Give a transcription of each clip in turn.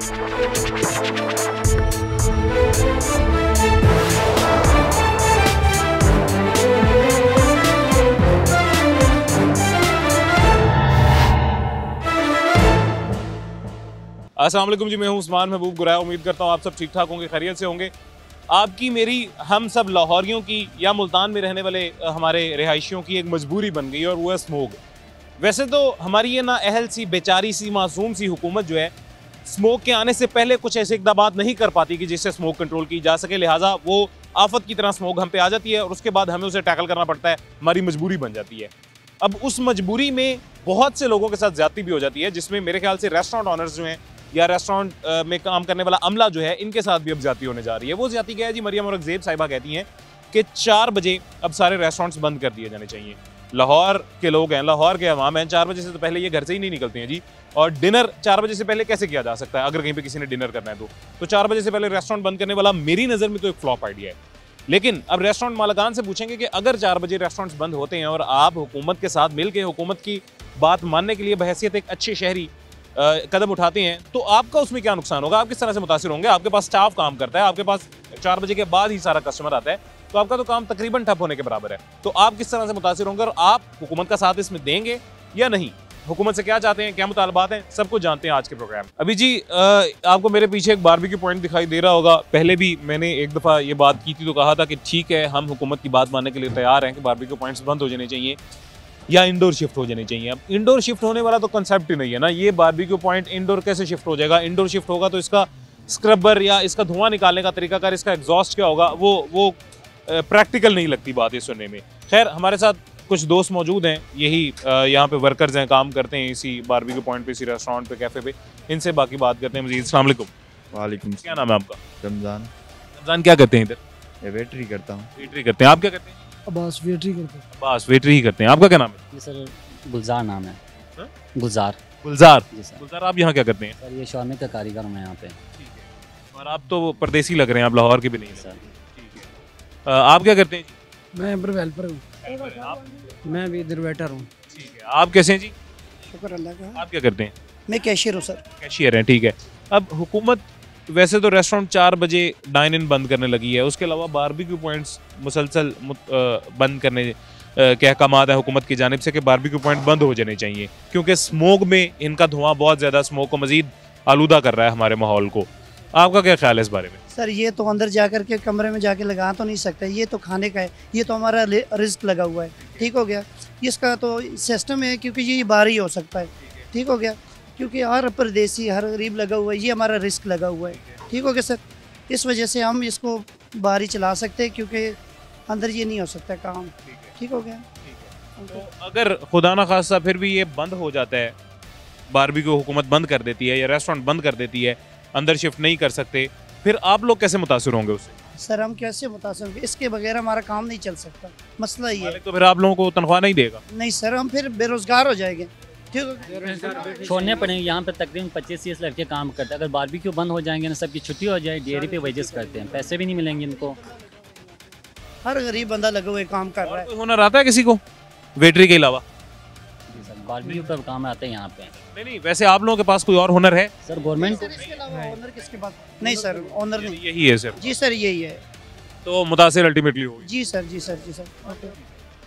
अस्सलाम वालेकुम जी, मैं हूं उस्मान महबूब गुराया। उम्मीद करता हूं आप सब ठीक ठाक होंगे, खैरियत से होंगे। आपकी मेरी हम सब लाहौरियों की या मुल्तान में रहने वाले हमारे रिहायशियों की एक मजबूरी बन गई और वो है स्मोक। वैसे तो हमारी ये ना अहल सी बेचारी सी मासूम सी हुकूमत जो है स्मोक के आने से पहले कुछ ऐसे इक़दाम नहीं कर पाती कि जिससे स्मोक कंट्रोल की जा सके, लिहाजा वो आफत की तरह स्मोक हम पे आ जाती है और उसके बाद हमें उसे टैकल करना पड़ता है, हमारी मजबूरी बन जाती है। अब उस मजबूरी में बहुत से लोगों के साथ ज्यादती भी हो जाती है, जिसमें मेरे ख्याल से रेस्टोरेंट ऑनर्स जो हैं या रेस्टोरेंट में काम करने वाला अमला जो है, इनके साथ भी अब ज्यादती होने जा रही है। वो ज्यादती क्या है जी? मरियम औरंगजेब साहिबा कहती हैं कि 4 बजे अब सारे रेस्टोरेंट्स बंद कर दिए जाने चाहिए। लाहौर के लोग हैं, लाहौर के अवाम हैं, 4 बजे से तो पहले ये घर से ही नहीं निकलते हैं जी। और डिनर 4 बजे से पहले कैसे किया जा सकता है? अगर कहीं पे किसी ने डिनर करना है तो 4 बजे से पहले रेस्टोरेंट बंद करने वाला मेरी नज़र में तो एक फ्लॉप आइडिया है। लेकिन अब रेस्टोरेंट मालिकान से पूछेंगे कि अगर 4 बजे रेस्टोरेंट्स बंद होते हैं और आप हुकूमत के साथ मिलकर हुकूमत की बात मानने के लिए बहैसियत एक अच्छे शहरी कदम उठाते हैं, तो आपका उसमें क्या नुकसान होगा? आप किस तरह से मुतासिर होंगे? आपके पास स्टाफ काम करता है, आपके पास 4 बजे के बाद ही सारा कस्टमर आता है, तो आपका तो काम तकरीबन ठप होने के बराबर है। तो आप किस तरह से मुतासिर होंगे और आप हुकूमत का साथ इसमें देंगे या नहीं? हुकूमत से क्या चाहते हैं, क्या मुतालबात हैं, सब कुछ जानते हैं आज के प्रोग्राम। अभी जी आपको मेरे पीछे एक बारबेक्यू पॉइंट दिखाई दे रहा होगा। पहले भी मैंने एक दफ़ा ये बात की थी तो कहा था कि ठीक है, हम हुकूमत की बात मानने के लिए तैयार हैं कि बारबेक्यू पॉइंट्स बंद हो जाने चाहिए या इंडोर शिफ्ट हो जाने चाहिए। अब इंडोर शिफ्ट होने वाला तो कंसेप्ट ही नहीं है ना। ये बारबेक्यू पॉइंट इंडोर कैसे शिफ्ट हो जाएगा? इंडोर शिफ्ट होगा तो इसका स्क्रबर या इसका धुआं निकालने का तरीकाकार, इसका एग्जॉस्ट क्या होगा, वो प्रैक्टिकल नहीं लगती बात ये सुनने में। खैर, हमारे साथ कुछ दोस्त मौजूद हैं, यही यहाँ पे वर्कर्स हैं, काम करते हैं इसी बारबेक्यू पॉइंट पे, इसी रेस्टोरेंट पे, कैफे पे। इनसे बाकी बात करते हैं मजीद। अस्सलाम वालेकुम। वालेकुम। क्या नाम है आपका? रमज़ान। रमज़ान, क्या करते हैं इधर? वेटरी करता हूँ। वेटरी करते हैं। आप क्या करते हैं? अब्बास, वेटरी करते हैं। अब्बास, वेटरी ही करते हैं। आपका क्या नाम है? जी सर, गुलजार नाम है। हाँ? गुलजार। गुलजार जी सर। गुलजार, आप यहाँ क्या करते हैं? सर ये शॉर्मे का कारीगर हूँ मैं यहाँ पे। ठीक है। और आप तो परदेसी लग रहे हैं, आप लाहौर के भी नहीं हैं। सर ठीक है। आप क्या करते हैं जी? मैं इधर वेल्पर हूँ। आप? मैं भी इधर वेटर हूँ। ठीक है। आप कैसे हैं जी? शुक्र अल्लाह का। आप क्या करते हैं? मैं कैशियर हूँ सर। कैशियर हैं, ठीक है। अब हुकूमत वैसे तो रेस्टोरेंट 4 बजे डाइन इन बंद करने लगी है, उसके अलावा बारबेक्यू पॉइंट्स मुसलसल बंद करने के अहकामात है हुकूमत की जानिब से कि बारबेक्यू पॉइंट बंद हो जाने चाहिए, क्योंकि स्मोक में इनका धुआं बहुत ज़्यादा स्मोक को मज़ीद आलूदा कर रहा है हमारे माहौल को। आपका क्या ख्याल है इस बारे में? सर ये तो अंदर जा कर के कमरे में जाके लगा तो नहीं सकता, ये तो खाने का है, ये तो हमारा रिस्क लगा हुआ है। ठीक हो गया? इसका तो सिस्टम है, क्योंकि ये बाहर ही हो सकता है। ठीक हो गया? क्योंकि हर परदेसी, हर गरीब लगा हुआ है, ये हमारा रिस्क लगा हुआ है। ठीक हो गया सर? इस वजह से हम इसको बाहर ही चला सकते हैं, क्योंकि अंदर ये नहीं हो सकता काम। ठीक हो गया? तो अगर खुदा ना खास्ता फिर भी ये बंद हो जाता है, बारबेक्यू हुकूमत बंद कर देती है या रेस्टोरेंट बंद कर देती है, अंदर शिफ्ट नहीं कर सकते, फिर आप लोग कैसे मुतासिर होंगे उससे? सर हम कैसे मुतासिर होंगे? इसके बगैर हमारा काम नहीं चल सकता। मसला ये है। तो फिर आप लोगों को तनख्वाह नहीं देगा? नहीं सर, हम फिर बेरोजगार हो जाएंगे। ठीक हो गया? छोड़ने पड़ेंगे। यहाँ पे तकरीबन 25-30 लड़के काम करते हैं। अगर बारबेक्यू बंद हो जाएंगे ना, सबकी छुट्टी हो जाए, डेयरी पे वेजेस करते हैं, पैसे भी नहीं मिलेंगे इनको। हर गरीब बंदा लगा हुआ काम कर रहा है। कोई हुनर आता है किसी को वेटरी के अलावा? जी सर, बारबेक्यू का काम आते हैं यहाँ पे। नहीं, वैसे आप लोगों के पास कोई और हुनर है? सर गवर्नमेंट इसके अलावा ओनर किसके पास? नहीं सर, ओनर नहीं। यही है सिर्फ? जी सर, यही है। तो मुतासिर अल्टीमेटली होगी। जी सर, जी सर, जी सर। ओके।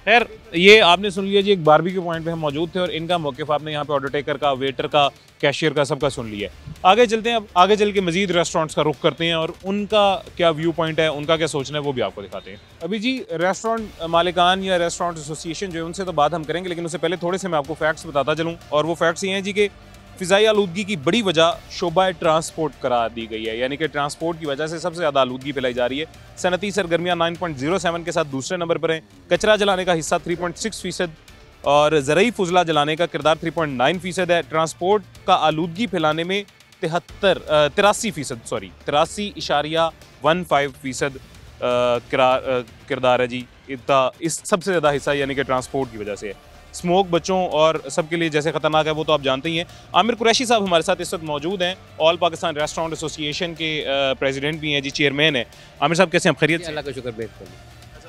खैर, ये आपने सुन लिया जी, एक बारबेक्यू पॉइंट पे हम मौजूद थे और इनका मौक़िफ़ आपने यहाँ पे ऑर्डर टेकर का, वेटर का, कैशियर का, सबका सुन लिया। आगे चलते हैं, अब आगे चल के मज़ीद रेस्टोरेंट्स का रुख करते हैं और उनका क्या व्यू पॉइंट है, उनका क्या सोचना है, वो भी आपको दिखाते हैं। अभी जी रेस्टोरेंट मालिकान या रेस्टोरेंट एसोसिएशन जो है उनसे तो बात हम करेंगे, लेकिन उससे पहले थोड़े से मैं आपको फैक्ट्स बताता चलूँ। और वो फैक्ट्स ये हैं जी कि फ़िज़ाई आलूदगी की बड़ी वजह शोबा ट्रांसपोर्ट करार दी गई है, यानी कि ट्रांसपोर्ट की वजह से सबसे ज़्यादा आलूदगी फैलाई जा रही है। सनती सरगर्मियाँ 9.07 के साथ दूसरे नंबर पर हैं। कचरा जलाने का हिस्सा 3.6% और ज़रई फुजला जलाने का किरदार 3.9% है। ट्रांसपोर्ट का आलूदगी फैलाने में 83.15% किरदार है जी। इस सबसे ज़्यादा हिस्सा यानी कि ट्रांसपोर्ट की वजह से है। स्मोक बच्चों और सबके लिए जैसे ख़तरनाक है वो तो आप जानते ही हैं। आमिर कुरैशी साहब हमारे साथ इस वक्त मौजूद हैं, ऑल पाकिस्तान रेस्टोरेंट एसोसिएशन के प्रेसिडेंट भी हैं जी, चेयरमैन हैं। आमिर साहब कैसे हैं? खैरियत से? अल्लाह का शुक्र।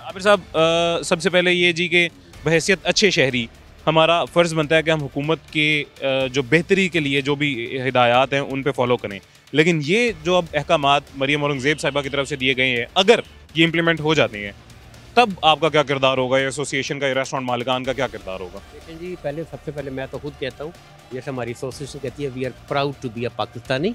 आमिर साहब सबसे पहले ये जी के बहैसियत अच्छे शहरी हमारा फ़र्ज़ बनता है कि हम हुकूमत के जो बेहतरी के लिए जो भी हिदायत हैं उन पे फॉलो करें, लेकिन ये जो अब अहकामात मरियम औरंगज़ेब साहिबा की तरफ से दिए गए हैं, अगर ये इम्प्लीमेंट हो जाते हैं तब आपका क्या किरदार होगा, या एसोसिएशन का, या रेस्टोरेंट मालिकान का क्या किरदार होगा? लेकिन जी सबसे पहले मैं तो खुद कहता हूँ, जैसे हमारी एसोसिएशन कहती है we are proud to be a Pakistani,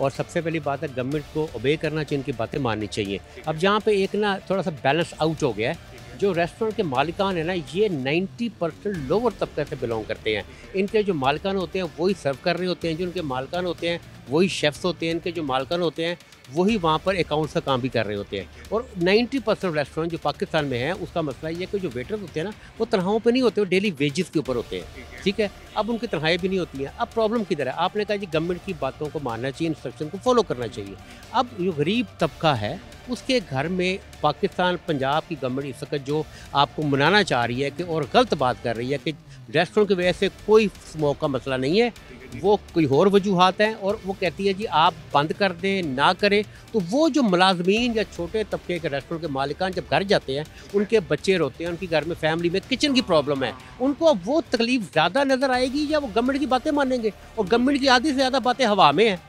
और सबसे पहली बात है गवर्नमेंट को ओबे करना चाहिए, इनकी बातें माननी चाहिए। अब जहाँ पे एक ना थोड़ा सा बैलेंस आउट हो गया है, जो रेस्टोरेंट के मालिकान है ना, ये 90% लोअर तबके से बिलोंग करते हैं। इनके जो मालिकान होते हैं वही सर्व कर रहे होते हैं, जो इनके मालिकान होते हैं वही शेफ्स होते हैं, इनके जो मालिकान होते हैं वही वहाँ पर अकाउंट्स का काम भी कर रहे होते हैं। और 90% रेस्टोरेंट जो पाकिस्तान में है उसका मसला ये है कि जो वेटर्स होते हैं ना, वो तनख्वाहों पे नहीं होते, वो डेली वेजेस के ऊपर होते हैं, ठीक है। अब उनकी तनख्वाहें भी नहीं होती हैं। अब प्रॉब्लम किधर है? आपने कहा जी गवर्नमेंट की बातों को मानना चाहिए, इंस्ट्रक्शन को फॉलो करना चाहिए। अब जो गरीब तबका है उसके घर में पाकिस्तान पंजाब की गवर्नमेंट इस वक्त जो आपको मनाना चाह रही है कि, और गलत बात कर रही है कि रेस्टोरेंट की वजह से कोई स्मोक का मसला नहीं है, वो कोई और वजूहात हैं, और वो कहती है जी आप बंद कर दें ना करें। तो वो जो मुलाजमीन या छोटे तबके के रेस्टोरेंट के मालिकान जब घर जाते हैं, उनके बच्चे रोते हैं, उनकी घर में फैमिली में किचन की प्रॉब्लम है, उनको अब वो तकलीफ ज़्यादा नज़र आएगी या वो गवर्नमेंट की बातें मानेंगे? और गवर्नमेंट की आधी से ज़्यादा बातें हवा में हैं।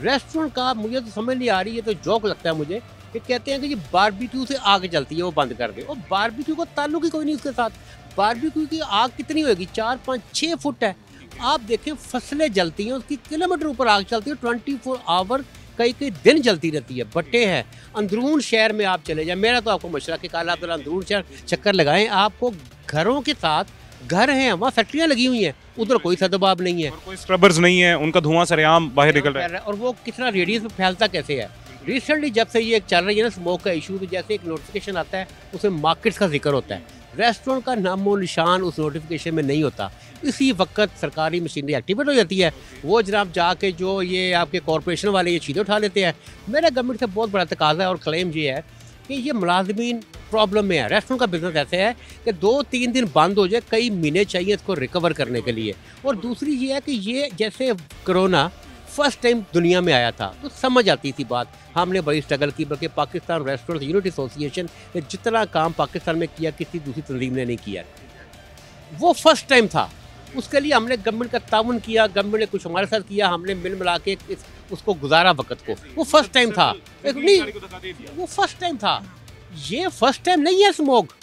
रेस्टोरेंट का मुझे तो समझ नहीं आ रही है, तो जोक लगता है मुझे कि कहते हैं कि जी बारबेक्यू से आग जलती है वो बंद कर दे, और बारबेक्यू को ताल्लुक ही कोई नहीं उसके साथ। बारबेक्यू की आग कितनी होगी? 4, 5, 6 फुट है। आप देखें फसलें जलती हैं, उसकी किलोमीटर ऊपर आग चलती है, 24 आवर कई कई दिन जलती रहती है। भट्टे हैं अंदरून शहर में, आप चले जाएं। मेरा तो आपको मशवरा कि कल आप अंदरून शहर चक्कर लगाएं, आपको घरों के साथ घर हैं, वहाँ फैक्ट्रियाँ लगी हुई हैं, उधर कोई सदबाब नहीं है, और कोई स्क्रबर्स नहीं है, उनका धुआं सरेआम बाहर निकल रहा है। और वो कितना रेडियस में फैलता कैसे है? रिसेंटली जब से ये चल रही है ना स्मोक का इशू, तो जैसे एक नोटिफिकेशन आता है उसमें मार्केट्स का जिक्र होता है, रेस्टोरेंट का नामो निशान उस नोटिफिकेशन में नहीं होता। इसी वक्त सरकारी मशीनरी एक्टिवेट हो जाती है, वो जनाब जाके जो ये आपके कॉरपोरेशन वाले ये चीज़ें उठा लेते हैं। मेरा गवर्नमेंट से बहुत बड़ा तकाजा है और क्लेम ये है कि ये मुलाजमीन प्रॉब्लम में है। रेस्टोरेंट का बिजनेस ऐसे है कि 2-3 दिन बंद हो जाए, कई महीने चाहिए इसको रिकवर करने के लिए। और दूसरी ये है कि ये जैसे कोरोना फर्स्ट टाइम दुनिया में आया था तो समझ आती थी बात, हमने बड़ी स्ट्रगल की, बल्कि पाकिस्तान रेस्टोरेंट यूनिट एसोसिएशन ने जितना काम पाकिस्तान में किया किसी दूसरी तंजीम ने नहीं किया। वो फर्स्ट टाइम था, उसके लिए हमने गवर्नमेंट का ताउन किया, गवर्नमेंट ने कुछ हमारे साथ किया, हमने मिल मिला के उसको गुजारा वक्त को। वो फर्स्ट टाइम था, वो फर्स्ट टाइम था। ये फर्स्ट टाइम नहीं है स्मोक,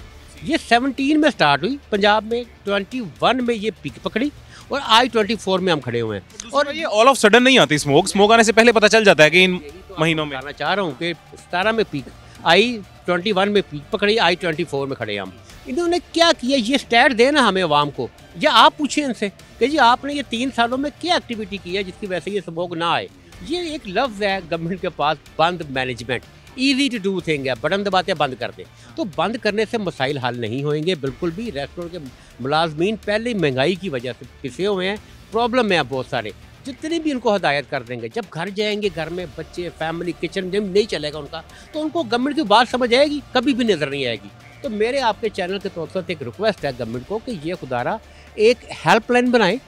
ये 17 में स्टार्ट हुई पंजाब में, 21 में ये पीक पकड़ी, और I-24 में हम खड़े हुए हैं। और ये ऑल ऑफ सडन नहीं आती स्मोक आने से पहले पता चल जाता है कि इन महीनों में। बताना चाह रहा हूँ कि 17 में पीक, I-21 में पीक पकड़ी, I-24 में खड़े हम। इन्होंने क्या किया, ये स्टैट देना हमें आवाम को, या आप पूछें इनसे कि जी आपने ये 3 सालों में क्या एक्टिविटी की है जिसकी वजह से ये स्मोक ना आए। ये एक लफ्ज़ है गवर्नमेंट के पास, बंद management, easy to do thing है, बटन दबाते बंद कर दे। तो बंद करने से मसाइल हल नहीं होंगे बिल्कुल भी। रेस्टोरेंट के मुलाजमीन पहले महंगाई की वजह से पिसे हुए हैं, प्रॉब्लम में हैं बहुत सारे। जितनी भी उनको हदायत कर देंगे, जब घर जाएंगे घर में बच्चे फैमिली किचन जब नहीं चलेगा उनका, तो उनको गवर्नमेंट की बात समझ आएगी? कभी भी नज़र नहीं आएगी। तो मेरे आपके चैनल के तौर पर एक रिक्वेस्ट है गवर्नमेंट को कि ये खुदारा एक हेल्पलाइन बनाएं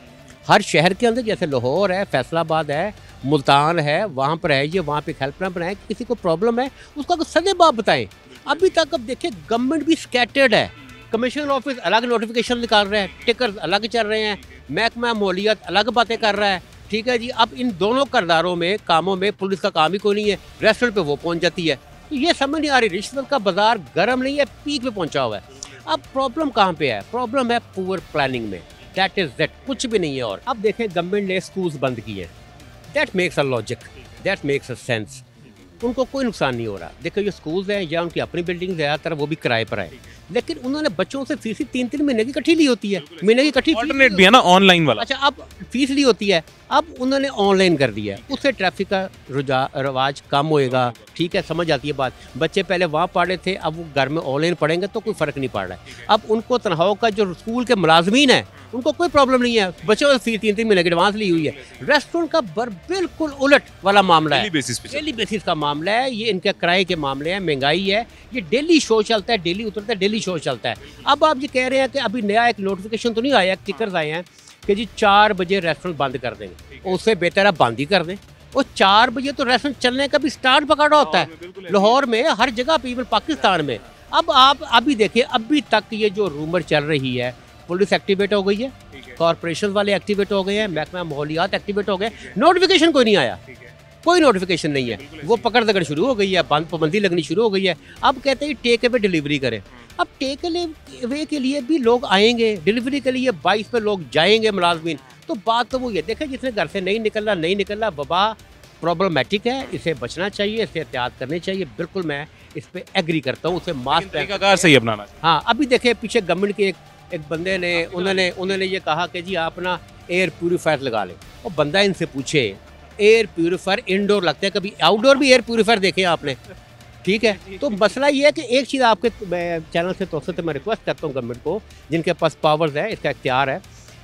हर शहर के अंदर, जैसे लाहौर है, फैसलाबाद है, मुल्तान है, वहाँ पर है ये, वहाँ पे एक हेल्पलाइन बनाएं। किसी को प्रॉब्लम है उसका कुछ सदेबाब बताएं। अभी तक अब देखिए गवर्नमेंट भी स्कैटर्ड है, कमिश्नर ऑफिस अलग नोटिफिकेशन निकाल रहे हैं, टिकर अलग चल रहे हैं, महकमा मालियात अलग बातें कर रहा है, ठीक है जी। अब इन दोनों किरदारों में कामों में पुलिस का काम ही कोई नहीं है, रेस्टोरेंट पे वो पहुंच जाती है। तो ये समझ नहीं आ रही, रिश्वत का बाजार गर्म नहीं है, पीक पे पहुंचा हुआ है। अब प्रॉब्लम कहाँ पे है? प्रॉब्लम है पुअर प्लानिंग में, दैट इज दैट, कुछ भी नहीं है। और अब देखें गवर्नमेंट ने स्कूल्स बंद किए, that makes a logic, that makes a sense. उनको कोई नुकसान नहीं हो रहा। देखो ये स्कूल्स हैं या उनकी अपनी बिल्डिंग ज़्यादातर वो भी किराए पर है, लेकिन उन्होंने बच्चों से फीस 3-3 महीने की इकट्ठी ली होती है, महीने की इकट्ठी अल्टरनेट भी है ना ऑनलाइन वाला। अच्छा, अब फीस ली होती है, अब उन्होंने ऑनलाइन कर दिया है, उससे ट्रैफिक का रवाज कम होएगा, ठीक है, समझ आती है बात। बच्चे पहले वहाँ पढ़े थे, अब वो घर में ऑनलाइन पढ़ेंगे तो कोई फ़र्क नहीं पड़ रहा है। अब उनको तनख्वाहों का जो स्कूल के मुलाजमीन है उनको कोई प्रॉब्लम नहीं है, बच्चों से फीस 3-3 महीने की एडवांस ली हुई है। रेस्टोरेंट का बिल्कुल उलट वाला मामला है, डेली बेसिस का मामला है। ये इनके किराए के मामले हैं, महंगाई है, ये डेली शो चलता है, डेली उतरता है, डेली शो चलता है। अब आप ये कह रहे हैं कि अभी नया एक नोटिफिकेशन तो नहीं आया, टिकर्स आए हैं कि जी 4 बजे रेस्टोरेंट बंद कर देंगे, उससे बेहतर है बंद ही कर दें। और 4 बजे तो रेस्टोरेंट चलने का भी स्टार्ट पकड़ा होता है लाहौर में, हर जगह पे, इवन पाकिस्तान में। अब आप अभी देखिए, अभी तक ये जो रूमर चल रही है पुलिस एक्टिवेट हो गई है, कॉरपोरेशन वाले एक्टिवेट हो गए हैं, महकमा माहौलियात एक्टिवेट हो गए, नोटिफिकेशन कोई नहीं आया, कोई नोटिफिकेशन नहीं है, वो पकड़ दकड़ शुरू हो गई है, बंद पाबंदी लगनी शुरू हो गई है। अब कहते हैं टेक अवे डिलीवरी करें। अब टेक अवे के लिए भी लोग आएंगे, डिलीवरी के लिए 22 पे लोग जाएंगे मुलाजमीन। तो बात तो वो ये देखें, जिसने घर से नहीं निकलना, वबा प्रॉब्लमेटिक है, इसे बचना चाहिए, इसे एहतियात करनी चाहिए। बिल्कुल मैं इस पे एग्री करता हूँ, उसे मास्क सही अपनाना। हाँ, अभी देखे पीछे गवर्नमेंट के एक बंदे ने उन्होंने ये कहा कि जी आप ना एयर प्यूरीफायर लगा लें। और बंदा इनसे पूछे एयर प्यूरीफायर इंडोर लगते हैं, कभी आउटडोर भी एयर प्यूरीफायर देखे आपने? ठीक है, तो मसला ये है कि एक चीज़ आपके चैनल से तौर से मैं रिक्वेस्ट करता हूँ गवर्नमेंट को, जिनके पास पावर्स है, इसका इख्तियार है,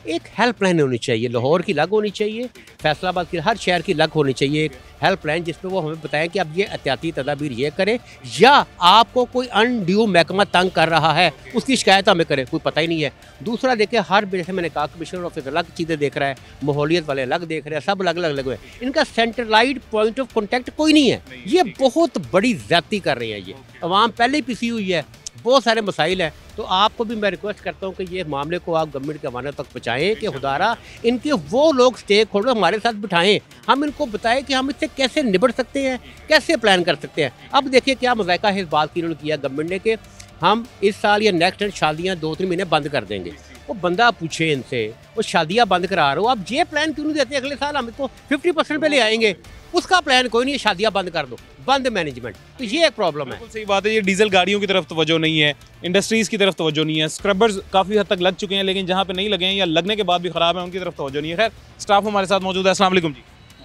एक हेल्पलाइन होनी चाहिए। लाहौर की अलग होनी चाहिए, फैसलाबाद की, हर शहर की अलग होनी चाहिए एक हेल्पलाइन, जिसपे वो हमें बताएं कि अब ये एहतियाती तदाबीर ये करें, या आपको कोई अनड्यू महकमा तंग कर रहा है उसकी शिकायत हमें करें, कोई पता ही नहीं है। दूसरा देखें, हर जैसे मैंने कहा कमिश्नर ऑफिस अलग चीज़ें देख रहा है, माहौलियत वाले अलग देख रहे हैं, सब अलग अलग है, इनका सेंट्रलाइज्ड पॉइंट ऑफ कॉन्टैक्ट कोई नहीं है। ये बहुत बड़ी ज्यादती कर रही है, ये अवाम पहले ही पिसी हुई है, बहुत सारे मसाइल हैं। तो आपको भी मैं रिक्वेस्ट करता हूँ कि ये मामले को आप गवर्नमेंट के हवाले तक पहुँचाएँ कि खुदारा इनके वो लोग स्टेक होल्डर हमारे साथ बिठाएं, हम इनको बताएं कि हम इससे कैसे निपट सकते हैं, कैसे प्लान कर सकते हैं। अब देखिए क्या मज़ायका है इस बात की इन्होंने किया गवर्नमेंट ने कि हम इस साल या नेक्स्ट ईयर शादियाँ 2-3 महीने बंद कर देंगे। वो बंदा पूछे इनसे, वो शादियाँ बंद करा रहे हो, आप ये प्लान क्यों नहीं देते अगले साल हम इसको 50% पे ले आएंगे? उसका प्लान कोई नहीं है, शादियाँ बंद कर दो, बंद मैनेजमेंट। तो ये एक प्रॉब्लम है। सही बात है, ये डीजल गाड़ियों की तरफ तवज्जो नहीं है, इंडस्ट्रीज़ की तरफ तवज्जो नहीं है, स्क्रबर्स काफ़ी हद तक लग चुके हैं, लेकिन जहाँ पे नहीं लगे हैं या लगने के बाद भी ख़राब है उनकी तरफ तवज्जो नहीं है। खैर, स्टाफ हमारे साथ मौजूद है। अस्सलाम वालेकुम जी।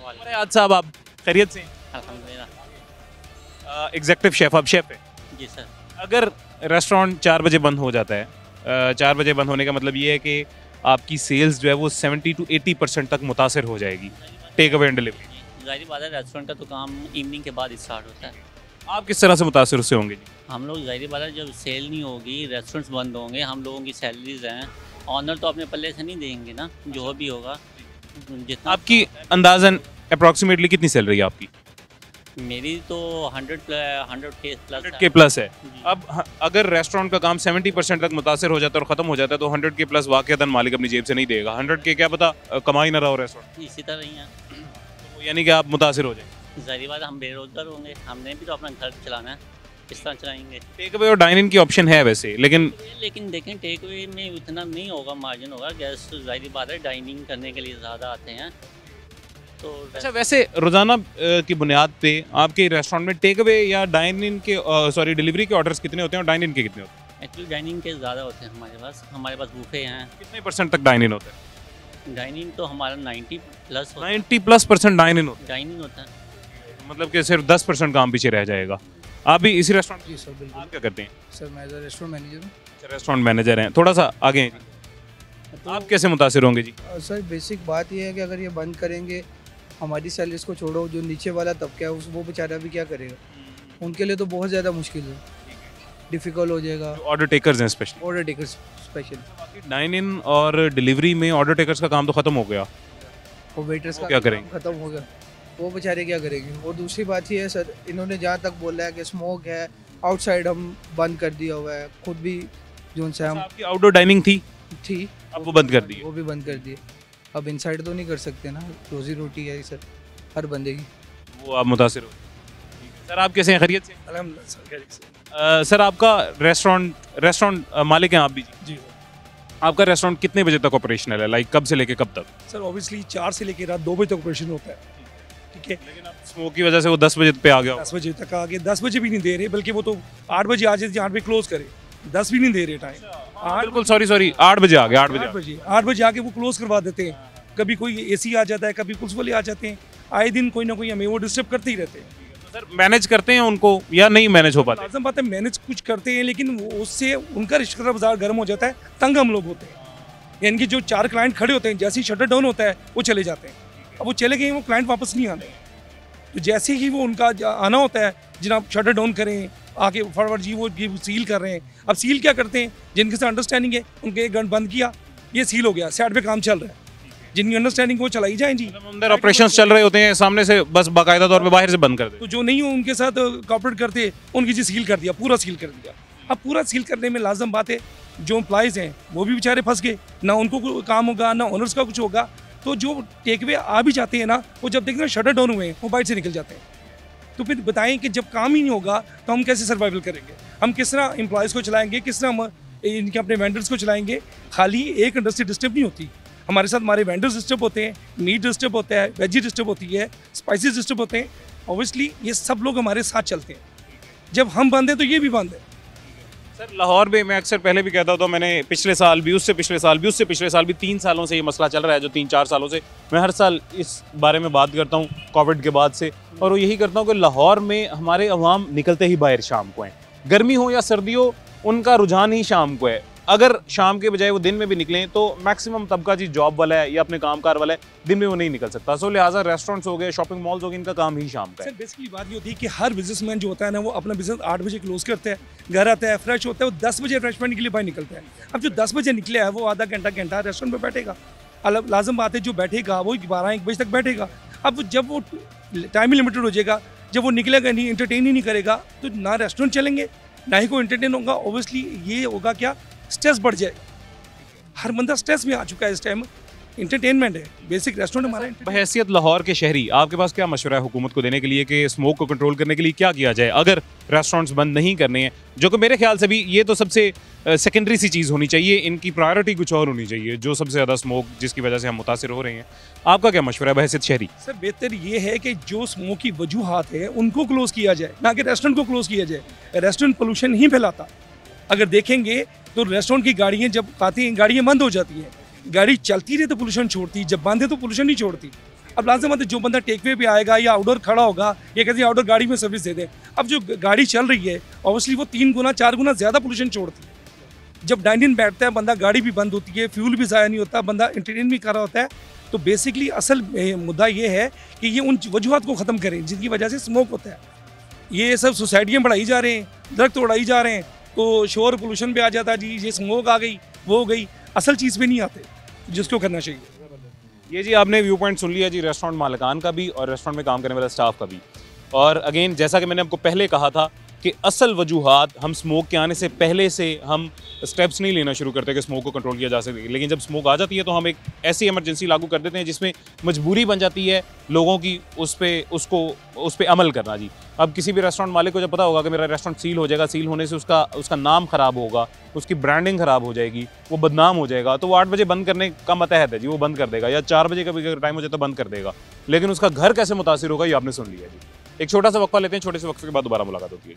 अरे आज साहब, आप खैरियत से? अल्हम्दुलिल्लाह। एग्जेक्टिव शेफ, आप शेफ है जी सर। अगर रेस्टोरेंट 4 बजे बंद हो जाता है, 4 बजे बंद होने का मतलब ये है कि आपकी सेल्स जो है वो 70 to 80% तक मुतासर हो जाएगी, टेक अवे एंड डिलीवरी। ज़ाहिर बात है, रेस्टोरेंट का तो काम इवनिंग के बाद स्टार्ट होता है। आप किस तरह से मुतासर उससे होंगे जी? हम लोग ज़ाहिर बात है, जब सेल नहीं होगी, रेस्टोरेंट्स बंद होंगे, हम लोगों की सैलरीज हैं, ऑनर तो अपने पल्ले से नहीं देंगे ना, जो भी होगा जितना। आपकी अंदाज़न अप्रॉक्सीमेटली कितनी सैलरी है आपकी? मेरी तो 100 के प्लस है। अब अगर रेस्टोरेंट का काम 70% तक मुतासर हो जाता है और ख़त्म हो जाता है तो 100 के प्लस वाक़ईतन मालिक अपनी जेब से नहीं देगा। 100 के क्या पता कमा ही ना रहा हो रेस्टोरेंट, इसी तरह ही है। तो यानी कि आप मुतासर हो जाएंगे। ज़ाहिर बात है, हम बेरोजगार होंगे, हमने भी तो अपना घर चलाना है, किस तरह चलाएंगे? टेक अवे और डाइन इन की ऑप्शन है वैसे, लेकिन देखें टेक अवे में उतना नहीं होगा, मार्जिन होगा। गेस्ट ज़ाहिर बात है डाइनिंग करने के लिए ज़्यादा आते हैं। तो अच्छा, वैसे रोज़ाना की बुनियाद पे आपके रेस्टोरेंट में टेक अवे या डाइन इन के डिलीवरी के ऑर्डर्स कितने होते हैं और डाइन इन के कितने होते हैं? एक्चुअली डाइनिंग के ज़्यादा होते हैं हमारे पास बूफे हैं। कितने % तक डाइन इन होता है? डाइनिंग तो हमारा 90+ 90+% डाइन इन होता डाइनिंग होता है। है, मतलब कि सिर्फ 10% काम पीछे रह जाएगा। आप भी इसी रेस्टोरेंट? जी सर, बिल्कुल। आप क्या करते हैं? सर मैं एज रेस्टोरेंट मैनेजर हूँ। अच्छा, रेस्टोरेंट मैनेजर हैं, थोड़ा सा आगे हैं जी। आप कैसे मुतासिर होंगे जी? सर बेसिक बात ये है कि अगर ये बंद करेंगे, हमारी सैलरीज को छोड़ो, जो नीचे वाला तबका है वो बेचारा भी क्या करेगा? उनके लिए तो बहुत ज़्यादा मुश्किल है, डिफ़िकल्ट हो जाएगा। ऑर्डर टेकर्स हैं specially. Order takers special, dine in और डिलीवरी में ऑर्डर टेकर्स का काम तो ख़त्म हो गया, और वेटर्स वो का क्या काम करेंगे? खत्म हो गया, वो बेचारे क्या करेंगे? और दूसरी बात ये है सर, इन्होंने जहाँ तक बोला है कि स्मोक है, आउटसाइड हम बंद कर दिया हुआ है, खुद भी जो से हम आपकी आउटडोर डाइनिंग थी, थी अब वो बंद कर दी है। वो भी बंद कर दिए। अब इनसाइड तो नहीं कर सकते ना, रोजी रोटी है सर हर बंदे की। वो आप मुतासिर हो। सर आप कैसे हैं, खैरियत से? अल्हम्दुलिल्लाह सर, खैरियत से। सर आपका रेस्टोरेंट मालिक हैं आप भी जी? जी आपका रेस्टोरेंट कितने बजे तक ऑपरेशनल है, लाइक कब से लेके कब तक? सर ऑब्वियसली 4 से लेकर रात 2 बजे तक ऑपरेशन होता है, ठीक है। लेकिन आप स्मोक की वजह से वो 10 बजे पे आ गया। 10 बजे तक आगे 10 बजे भी नहीं दे रहे, बल्कि वो तो 8 बजे आ जाते, 8 बजे क्लोज करे, 10 भी नहीं दे रहे टाइम। बिल्कुल, सॉरी 8 बजे आ गए, 8 बजे 8 बजे आके वो क्लोज करवा देते हैं। कभी कोई एसी आ जाता है, कभी पुलिस वाले आ जाते हैं, आए दिन कोई ना कोई हमें वो डिस्टर्ब करते ही रहते हैं। सर मैनेज करते हैं उनको या नहीं मैनेज हो पाते? लाजम बात है, मैनेज कुछ करते हैं, लेकिन उससे उनका रिश्ता बाजार गर्म हो जाता है, तंग हम लोग होते हैं। यानी कि जो 4 क्लाइंट खड़े होते हैं, जैसे ही शटर डाउन होता है वो चले जाते हैं। अब वो चले गए, वो क्लाइंट वापस नहीं आते। तो जैसे ही वो उनका आना होता है, जनाब शटर डाउन करें, आके फॉरवर्ड जी वो सील कर रहे हैं। अब सील क्या करते हैं, जिनके साथ अंडरस्टैंडिंग है उनके 1 घंटा बंद किया, ये सील हो गया, साइड पे काम चल रहा है। जिनकी अंडरस्टैंडिंग वो चलाई जाएं जी, अंदर ऑपरेशंस चल रहे होते हैं, सामने से बस बाकायदा तौर पे बाहर से बंद कर दे। तो जो नहीं हो उनके साथ कॉपरेट करते, उनकी जी सील कर दिया, पूरा सील कर दिया। अब पूरा सील करने में लाजम बात है जो एम्प्लॉयज़ हैं वो भी बेचारे फंस गए, ना उनको कोई काम होगा ना ओनर्स का कुछ होगा। तो जो टेक वे आ भी जाते हैं ना, वो जब देखते हैं शटर डाउन हुए हैं वो बाइट से निकल जाते हैं। तो फिर बताएं कि जब काम ही नहीं होगा तो हम कैसे सर्वाइवल करेंगे, हम किस तरह एम्प्लॉयज़ को चलाएंगे, किस तरह हम इनके अपने वेंडर्स को चलाएंगे। खाली एक इंडस्ट्री डिस्टर्ब नहीं होती, हमारे साथ हमारे वेंडर्स डिस्टर्ब होते हैं, मीट डिस्टर्ब होता है, वेजी डिस्टर्ब होती है, स्पाइसेस डिस्टर्ब होते हैं। ऑब्वियसली ये सब लोग हमारे साथ चलते हैं, जब हम बंद हैं तो ये भी बंद है। सर लाहौर में मैं अक्सर पहले भी कहता था, मैंने पिछले साल भी, उससे पिछले साल भी, उससे पिछले साल भी 3 सालों से ये मसला चल रहा है, जो 3-4 सालों से मैं हर साल इस बारे में बात करता हूँ कोविड के बाद से, और वो यही करता हूँ कि लाहौर में हमारे अवाम निकलते ही बाहर शाम को हैं, गर्मी हो या सर्दी हो, उनका रुझान ही शाम को है। अगर शाम के बजाय वो दिन में भी निकलें तो मैक्सिमम तबका जी जॉब वाला है या अपने कामकार वाला है, दिन में वो नहीं निकल सकता। सो लिहाजा रेस्टोरेंट्स हो गए, शॉपिंग मॉल्स हो गए, इनका काम ही शाम का है। सर बेसिकली बात ये होती है कि हर बिजनेसमैन जो होता है ना, वो अपना बिजनेस 8 बजे क्लोज करता है, घर आता है, फ्रेश होता है, वो 10 बजे रिफ्रेशमेंट के लिए बाहर निकलता है। अब जो 10 बजे निकले है वो आधा घंटा रेस्टोरेंट पर बैठेगा, लाजम बात है जो बैठेगा वो 12-1 बजे तक बैठेगा। अब जब वो टाइम लिमिटेड हो जाएगा, जब वो निकलेगा नहीं, इंटरटेन ही नहीं करेगा, तो ना रेस्टोरेंट चलेंगे ना ही कोई इंटरटेन होगा। ओबियसली ये होगा क्या, स्ट्रेस बढ़ जाएगा। हर बंदा स्ट्रेस में आ चुका है इस टाइम, इंटरटेनमेंट है बेसिक रेस्टोरेंट हमारा। बहैसियत लाहौर के शहरी आपके पास क्या मशवरा है हुकूमत को देने के लिए कि स्मोक को कंट्रोल करने के लिए क्या किया जाए अगर रेस्टोरेंट्स बंद नहीं करने हैं, जो कि मेरे ख्याल से भी ये तो सबसे सेकेंडरी सी चीज़ होनी चाहिए, इनकी प्रायोरिटी कुछ और होनी चाहिए, जो सबसे ज़्यादा स्मोक जिसकी वजह से हम मुतासिर हो रहे हैं। आपका क्या मशवरा है बहैसियत शहरी? सर बेहतर ये है कि जो स्मोक की वजूहात है उनको क्लोज किया जाए, ना कि रेस्टोरेंट को क्लोज किया जाए। रेस्टोरेंट पोल्यूशन ही फैलाता। अगर देखेंगे तो रेस्टोरेंट की गाड़ियाँ जब आती हैं, गाड़ियाँ बंद हो जाती हैं, गाड़ी चलती रहे तो पोल्यूशन छोड़ती, जब बंद है तो पोल्यूशन नहीं छोड़ती। अब लाज़िम है जो बंदा टेकवे पे आएगा या आउटडोर खड़ा होगा, ये कहते हैं आउटडोर गाड़ी में सर्विस दे दे। अब जो गाड़ी चल रही है ऑब्वियसली वो 3 गुना 4 गुना ज़्यादा पोल्यूशन छोड़ती है। जब डाइनिंग बैठता है बंदा, गाड़ी भी बंद होती है, फ्यूल भी ज़ाया नहीं होता, बंदा इंटरटेन भी कर रहा होता है। तो बेसिकली असल मुद्दा ये है कि ये उन वजूहत को ख़त्म करें जिनकी वजह से स्मोक होता है। ये सब सोसाइटियाँ बढ़ाई जा रहे हैं, दरख्त उड़ाई जा रहे हैं, तो शोर पोल्यूशन पे आ जाता है जी, ये स्मोक आ गई, वो हो गई, असल चीज़ पे नहीं आते जिसको करना चाहिए। ये जी आपने व्यू पॉइंट सुन लिया जी रेस्टोरेंट मालिकान का भी और रेस्टोरेंट में काम करने वाले स्टाफ का भी। और अगेन जैसा कि मैंने आपको पहले कहा था कि असल वजूहात हम स्मोक के आने से पहले से हम स्टेप्स नहीं लेना शुरू करते कि स्मोक को कंट्रोल किया जा सके, लेकिन जब स्मोक आ जाती है तो हम एक ऐसी इमरजेंसी लागू कर देते हैं जिसमें मजबूरी बन जाती है लोगों की उस पे अमल करना जी। अब किसी भी रेस्टोरेंट मालिक को जब पता होगा कि मेरा रेस्टोरेंट सील हो जाएगा, सील होने से उसका नाम ख़राब होगा, उसकी ब्रांडिंग ख़राब हो जाएगी, वो बदनाम हो जाएगा, तो वो 8 बजे बंद करने का मतहद है जी, वो बंद कर देगा, या 4 बजे का भी टाइम हो जाए तो बंद कर देगा। लेकिन उसका घर कैसे मुतासिर होगा ये आपने सुन लिया जी। एक छोटा सा वक्फा लेते हैं, छोटे से वक्फे के बाद दोबारा मुलाकात होती है।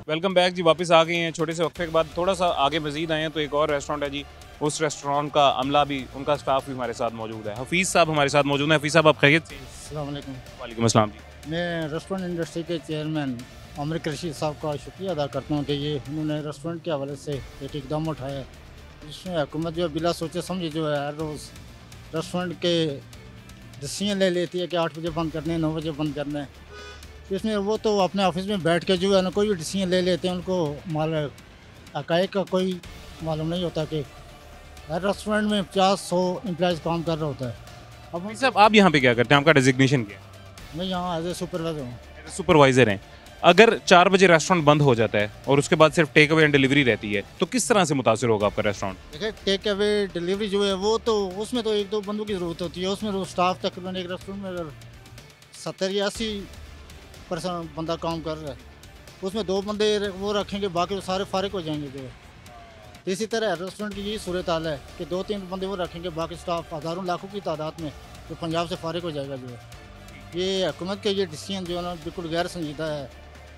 वेलकम बैक जी, वापस आ गए हैं छोटे से वक्फे के बाद। थोड़ा सा आगे मजीद आए हैं तो एक और रेस्टोरेंट है जी, उस रेस्टोरेंट का अमला भी, उनका स्टाफ भी हमारे साथ मौजूद है। हफीज़ साहब हमारे साथ मौजूद हैं। हफीज़ साहब आप खैरियत से? अस्सलाम वालेकुम। वालेकुम अस्सलाम जी। मैं रेस्टोरेंट इंडस्ट्री के चेयरमैन आमिर रशीद साहब का शुक्रिया अदा करता हूँ कि ये उन्होंने रेस्टोरेंट के हवाले से एक इकदाम उठाया, जिसमें हुकूमत जो है बिला सोचे समझे जो है हर रोज़ रेस्टोरेंट के डिसीजन ले लेती है कि 8 बजे बंद करने हैं, 9 बजे बंद करना है। इसमें वो तो अपने ऑफिस में बैठ के जो है ना कोई भी डिसीजन ले लेते हैं, उनको हक़ाइक़ का कोई मालूम नहीं होता कि हर रेस्टोरेंट में 50-100 एम्प्लॉयज़ काम कर रहा होता है। अब हफीज़ साहब आप यहाँ पे क्या करते हैं? आपका डेजिग्नेशन क्या है? मैं यहाँ एज ए सुपरवाइज़र हूँ। सुपरवाइज़र हैं। अगर 4 बजे रेस्टोरेंट बंद हो जाता है और उसके बाद सिर्फ टेक अवे एंड डिलीवरी रहती है तो किस तरह से मुतासिर होगा आपका रेस्टोरेंट? देखिए टेक अवे डिलीवरी जो है वो तो उसमें तो 1-2 बंदों की ज़रूरत होती है, उसमें तो स्टाफ तकरीबन एक रेस्टोरेंट में अगर 70 या 80% बंदा काम कर रहा है, उसमें 2 बंदे वो रखेंगे, बाकी वो सारे फारिग हो जाएंगे जो है। इसी तरह रेस्टोरेंट की यही सूरत हाल है कि 2-3 बंदे वो रखेंगे, बाकी स्टाफ हज़ारों लाखों की तादाद में जो पंजाब से फारिग हो जाएगा जो है। ये हुकूमत के ये डिसीजन जो है ना बिल्कुल गैर संजीदा है।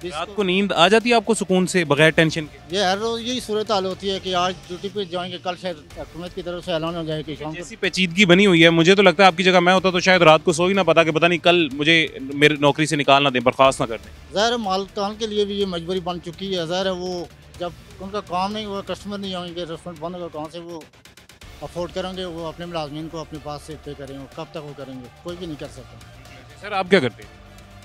रात को नींद आ जाती है आपको सुकून से बगैर टेंशन के? ये हर रोज़ यही सूरत हाल होती है कि आज ड्यूटी पे जाएंगे, कल शायद हुकूमत की तरफ से ऐलान हो जाए कि शाम को। जैसी पेचीदगी बनी हुई है, मुझे तो लगता है आपकी जगह मैं होता तो शायद रात को सो ही ना पाता कि पता नहीं कल मुझे मेरी नौकरी से निकाल ना दें, बर्खास्त ना कर दें। ज़ाहिर है मालिकान के लिए भी ये मजबूरी बन चुकी है। ज़ाहिर है वो जब उनका काम नहीं हुआ, कस्टमर नहीं आएंगे, रेस्टोरेंट बंद होगा, कहाँ से वो अफोर्ड करेंगे? वो अपने मुलाजमीन को अपने पास से पे करेंगे, कब तक वो करेंगे? कोई भी नहीं कर सकता। सर आप क्या करते हैं?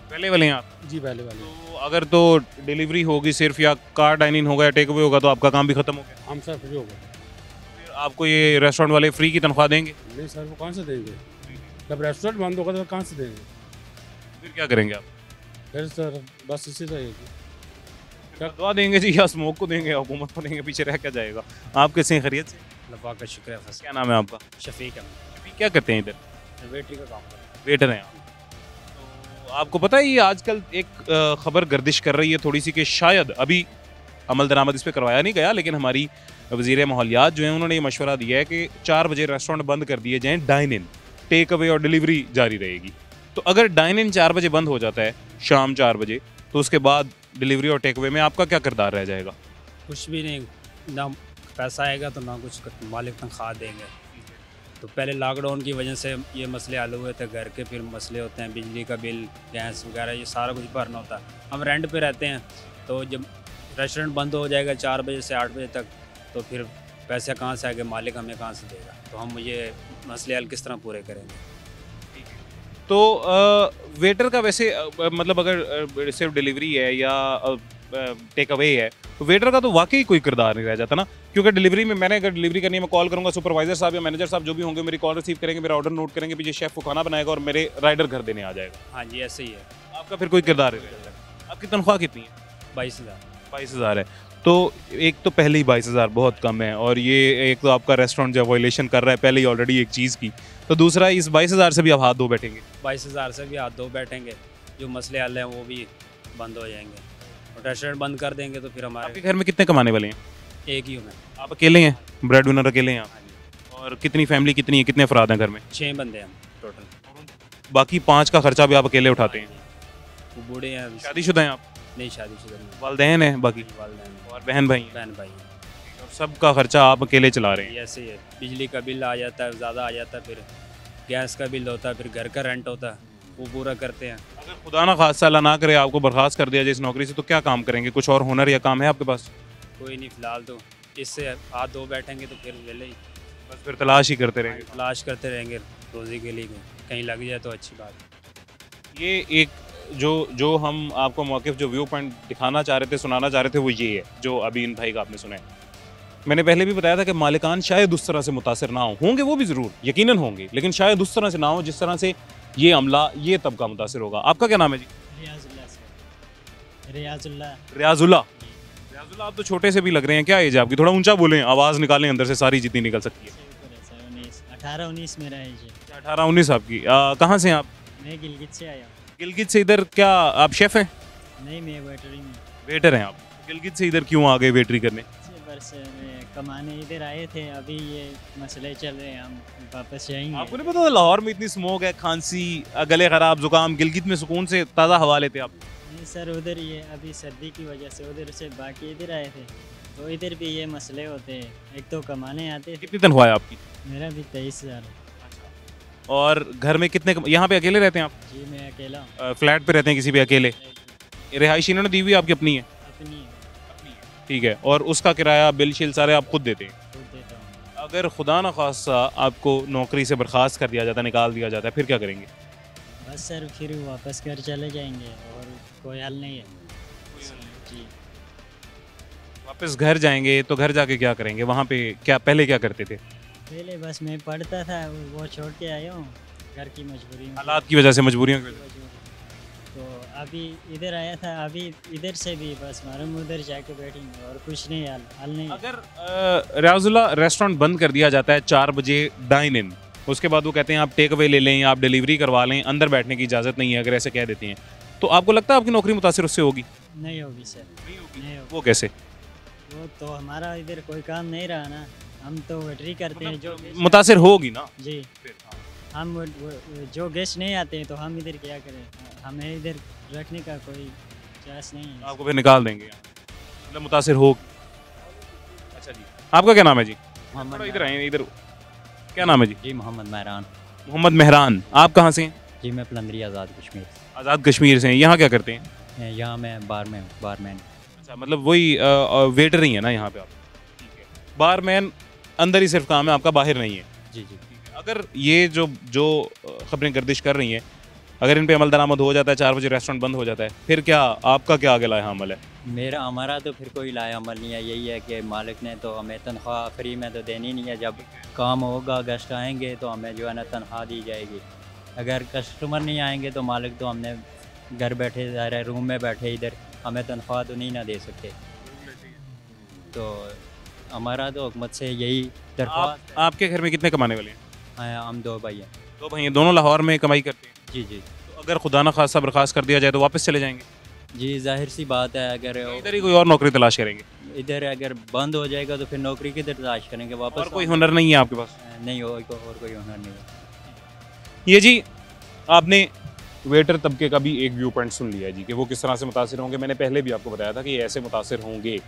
पहले वाले हैं आप? जी पहले वाले। तो अगर तो डिलीवरी होगी सिर्फ या कार डाइनिंग होगा या टेक अवे होगा तो आपका काम भी खत्म हो गया? हम सर फ्री हो गए। फिर आपको ये रेस्टोरेंट वाले फ्री की तनख्वाह देंगे? नहीं सर, वो कहाँ से देंगे? जब रेस्टोरेंट बंद होगा तो कहाँ से देंगे? फिर क्या करेंगे आप? फिर सर बस इसी तरह की क्या दुआ देंगे जी या स्मोक को देंगे, हुकूमत को देंगे, पीछे रह क्या जाएगा? आप कैसे हैं, खैरियत से? अल्लाह का शुक्र है। क्या नाम है आपका? शफीक है, अभी क्या करते हैं इधर? वेटरी का काम करता हूँ। वेटर हैं आप? तो आपको पता है ये आजकल एक खबर गर्दिश कर रही है थोड़ी सी कि शायद अभी अमल दरामद इस पर करवाया नहीं गया, लेकिन हमारी वज़ीर माहौलियात जो हैं उन्होंने ये मशवरा दिया है कि 4 बजे रेस्टोरेंट बंद कर दिए जाएँ, डाइन इन, टेक अवे और डिलीवरी जारी रहेगी। तो अगर डाइन इन 4 बजे बंद हो जाता है, शाम 4 बजे, तो उसके बाद डिलीवरी और टेक अवे में आपका क्या किरदार रह जाएगा? कुछ भी नहीं, ना पैसा आएगा तो ना कुछ मालिक तनख्वाह देंगे। तो पहले लॉकडाउन की वजह से ये मसले हल हुए थे, घर के फिर मसले होते हैं, बिजली का बिल, गैस वगैरह, ये सारा कुछ भरना होता है। हम रेंट पे रहते हैं, तो जब रेस्टोरेंट बंद हो जाएगा 4 बजे से 8 बजे तक, तो फिर पैसे कहाँ से आएंगे, मालिक हमें कहाँ से देगा? तो हम ये मसले हल किस तरह पूरे करेंगे? तो वेटर का वैसे मतलब अगर सिर्फ डिलीवरी है या टेक अवे है, तो वेटर का तो वाकई कोई किरदार नहीं रह जाता ना, क्योंकि डिलीवरी में मैंने अगर डिलीवरी करनी है, मैं कॉल करूंगा, सुपरवाइजर साहब या मैनेजर साहब जो भी होंगे मेरी कॉल रिसीव करेंगे, मेरा ऑर्डर नोट करेंगे, पीछे शेफ को खाना बनाएगा और मेरे राइडर घर देने आ जाएगा। हाँ जी, ऐसे ही है। आपका फिर कोई किरदार नहीं रह जाएगा। आपकी तनख्वाह कितनी है? 22,000। 22,000 है। तो एक तो पहले ही 22,000 बहुत कम है, और ये एक तो आपका रेस्टोरेंट जो वायलेशन कर रहा है पहले ही ऑलरेडी एक चीज़ की, तो दूसरा इस 22,000 से भी आप हाथ धो बैठेंगे। 22,000 से भी हाथ धो बैठेंगे, जो मसले हल हैं वो भी बंद हो जाएंगे, और रेस्टोरेंट बंद कर देंगे तो फिर आपके हमारे घर में कितने कमाने वाले हैं? एक ही हूँ मैं। आप अकेले हैं, ब्रेड विनर अकेले हैं आप? और कितनी फैमिली कितनी है, कितने अफराद हैं घर में? 6 बंदे हैं हम टोटल। बाकी 5 का खर्चा भी आप अकेले उठाते हैं? वो बूढ़े हैं अभी। शादीशुदा हैं आप? नहीं, शादीशुदा नहीं। वालदेन हैं बाकी? वालिदैन और बहन भाई हैं? बहन भाई हैं। और सबका खर्चा आप अकेले चला रहे हैं? ऐसे ही है, बिजली का बिल आ जाता है, ज़्यादा आ जाता है, फिर गैस का बिल होता है, फिर घर का रेंट होता है, वो पूरा करते हैं। अगर खुदा ना खासा अल्लाह ना करे आपको बर्खास्त कर दिया जाए इस नौकरी से, तो क्या काम करेंगे? कुछ और हुनर या काम है आपके पास? कोई नहीं, फिलहाल तो इससे हाथ धो बैठेंगे तो फिर वेले ही बस फिर तलाश ही करते रहेंगे। तलाश करते रहेंगे रोज़ी के लिए, कहीं लग जाए तो अच्छी बात है। ये एक जो हम आपको मौक़िफ़ जो व्यू पॉइंट दिखाना चाह रहे थे, सुनाना चाह रहे थे, वो ये है जो अभी इन भाई का आपने सुना है। मैंने पहले भी बताया था कि मालिकान शायद उस तरह से मुतासिर ना होंगे, वो भी ज़रूर यकीनन होंगे, लेकिन शायद उस तरह से ना हो जिस तरह से ये अमला, ये तबका मुतासिर होगा। आपका क्या नाम है जी? रियाजुल्लाह। रियाजुल्लाह। रियाजुल्लाह, आप तो छोटे से भी लग रहे हैं, क्या एज है आपकी? थोड़ा ऊंचा बोलें, आवाज़ निकालें अंदर से सारी जितनी निकल सकती है। 18-19 मेरा एज है। 18-19 आपकी। कहाँ से हैं आप? मैं गिलगित से आया हूँ। गिलगित से इधर? क्या आप शेफ़ हैं? नहीं, मैं वेटरी में। वेटर हैं आप? गिलगित से इधर क्यों आ गए वेटरी करने? बस कमाने इधर आए थे, अभी ये मसले चल रहे हैं, हम वापस जाएंगे। आपको नहीं पता लाहौर में इतनी स्मोक है, खांसी, गले खराब, जुकाम, गिलगित में सुकून से ताज़ा हवा लेते आप? नहीं सर, उधर ये अभी सर्दी की वजह से उधर से बाकी इधर आए थे, तो इधर भी ये मसले होते हैं। एक तो कमाने आते थे। कितनी तनख्वाह है आपकी? मेरा भी 23,000 है। और घर में कितने यहाँ पे अकेले रहते हैं आप? जी मैं अकेला हूँ। फ्लैट पे रहते हैं किसी भी अकेले? रिहाइश इन्होंने दी हुई आपकी अपनी है? अपनी है। ठीक है, और उसका किराया बिल शिल सारे आप खुद देते हैं? खुद देता हूँ। अगर खुदा न खासा आपको नौकरी से बर्खास्त कर दिया जाता है, निकाल दिया जाता है, फिर क्या करेंगे? बस सर फिर वापस घर चले जाएंगे, और कोई हल नहीं है जी। वापस घर जाएंगे तो घर जाके क्या करेंगे? वहाँ पे क्या पहले क्या करते थे? पहले बस मैं पढ़ता था, वो छोड़ के आया हूँ घर की मजबूरी में, हालात की वजह से, मजबूरियों की वजह से। तो अभी इधर आया था, अभी इधर से भी बस मालूम उधर जाके बैठेंगे, और कुछ नहीं, हल नहीं। अगर रियाजुल्लाह रेस्टोरेंट बंद कर दिया जाता है 4 बजे डाइन इन, उसके बाद वो कहते हैं आप टेक अवे ले लें, आप डिलीवरी करवा लें, अंदर बैठने की इजाज़त नहीं है, अगर ऐसे कह देते हैं, तो आपको लगता है आपकी नौकरी मुतासिर उससे होगी? नहीं होगी सर, नहीं होगी। वो कैसे? वो तो हमारा इधर कोई काम नहीं रहा ना, हम तो वेटरी करते हैं। जो मुतासिर होगी ना जी, हम जो गेस्ट नहीं आते हैं तो हम इधर क्या करें, हमें इधर रखने का कोई चांस नहीं है। आपको फिर निकाल देंगे, मतलब मुतासिर होगी। अच्छा जी, आपका क्या नाम है जी? मोहम्मद। इधर आए, इधर। क्या नाम है जी? जी मोहम्मद मेहरान। मोहम्मद मेहरान। आप कहाँ से हैं? जी मैं पलंदरी आज़ाद कश्मीर। आज़ाद कश्मीर से हैं। यहाँ क्या करते हैं? यहाँ मैं बारमैन। अच्छा, मतलब वही वेटर ही है ना यहाँ पे आप? ठीक है। बारमैन अंदर ही सिर्फ काम है आपका, बाहर नहीं है? जी जी। अगर ये जो खबरें गर्दिश कर रही हैं, अगर इन पे अमल दरामद हो जाता है, 4 बजे रेस्टोरेंट बंद हो जाता है, फिर क्या आपका क्या आगे लाया अमल है? हमारा तो फिर कोई लाया अमल नहीं है। यही है कि मालिक ने तो हमें तनख्वाह फ्री में तो देनी नहीं है। जब काम होगा, गेस्ट आएंगे तो हमें जो है ना तनख्वाह दी जाएगी। अगर कस्टमर नहीं आएंगे तो मालिक तो हमने घर बैठे जा रहे हैं, रूम में बैठे इधर, हमें तनख्वाह तो नहीं ना दे सकते। तो हमारा तो हुकूमत से यही दरख्वास्त। आपके घर में कितने कमाने वाले हैं? हाँ, हम 2 भाई हैं। 2 भाई हैं, दोनों लाहौर में कमाई करते हैं? जी जी तो अगर खुदा न खासा बर्खास्त कर दिया जाए तो वापस चले जाएंगे? जी, जाहिर सी बात है, अगर इधर ही कोई और नौकरी तलाश करेंगे? इधर अगर बंद हो जाएगा तो फिर नौकरी किधर तलाश करेंगे वापस? और कोई हुनर नहीं है आपके पास? नहीं हो, और कोई हुनर नहीं है। ये जी आपने वेटर तबके का भी एक व्यू पॉइंट सुन लिया जी कि वो किस तरह से मुतासिर होंगे। मैंने पहले भी आपको बताया था कि ये ऐसे मुतासिर होंगे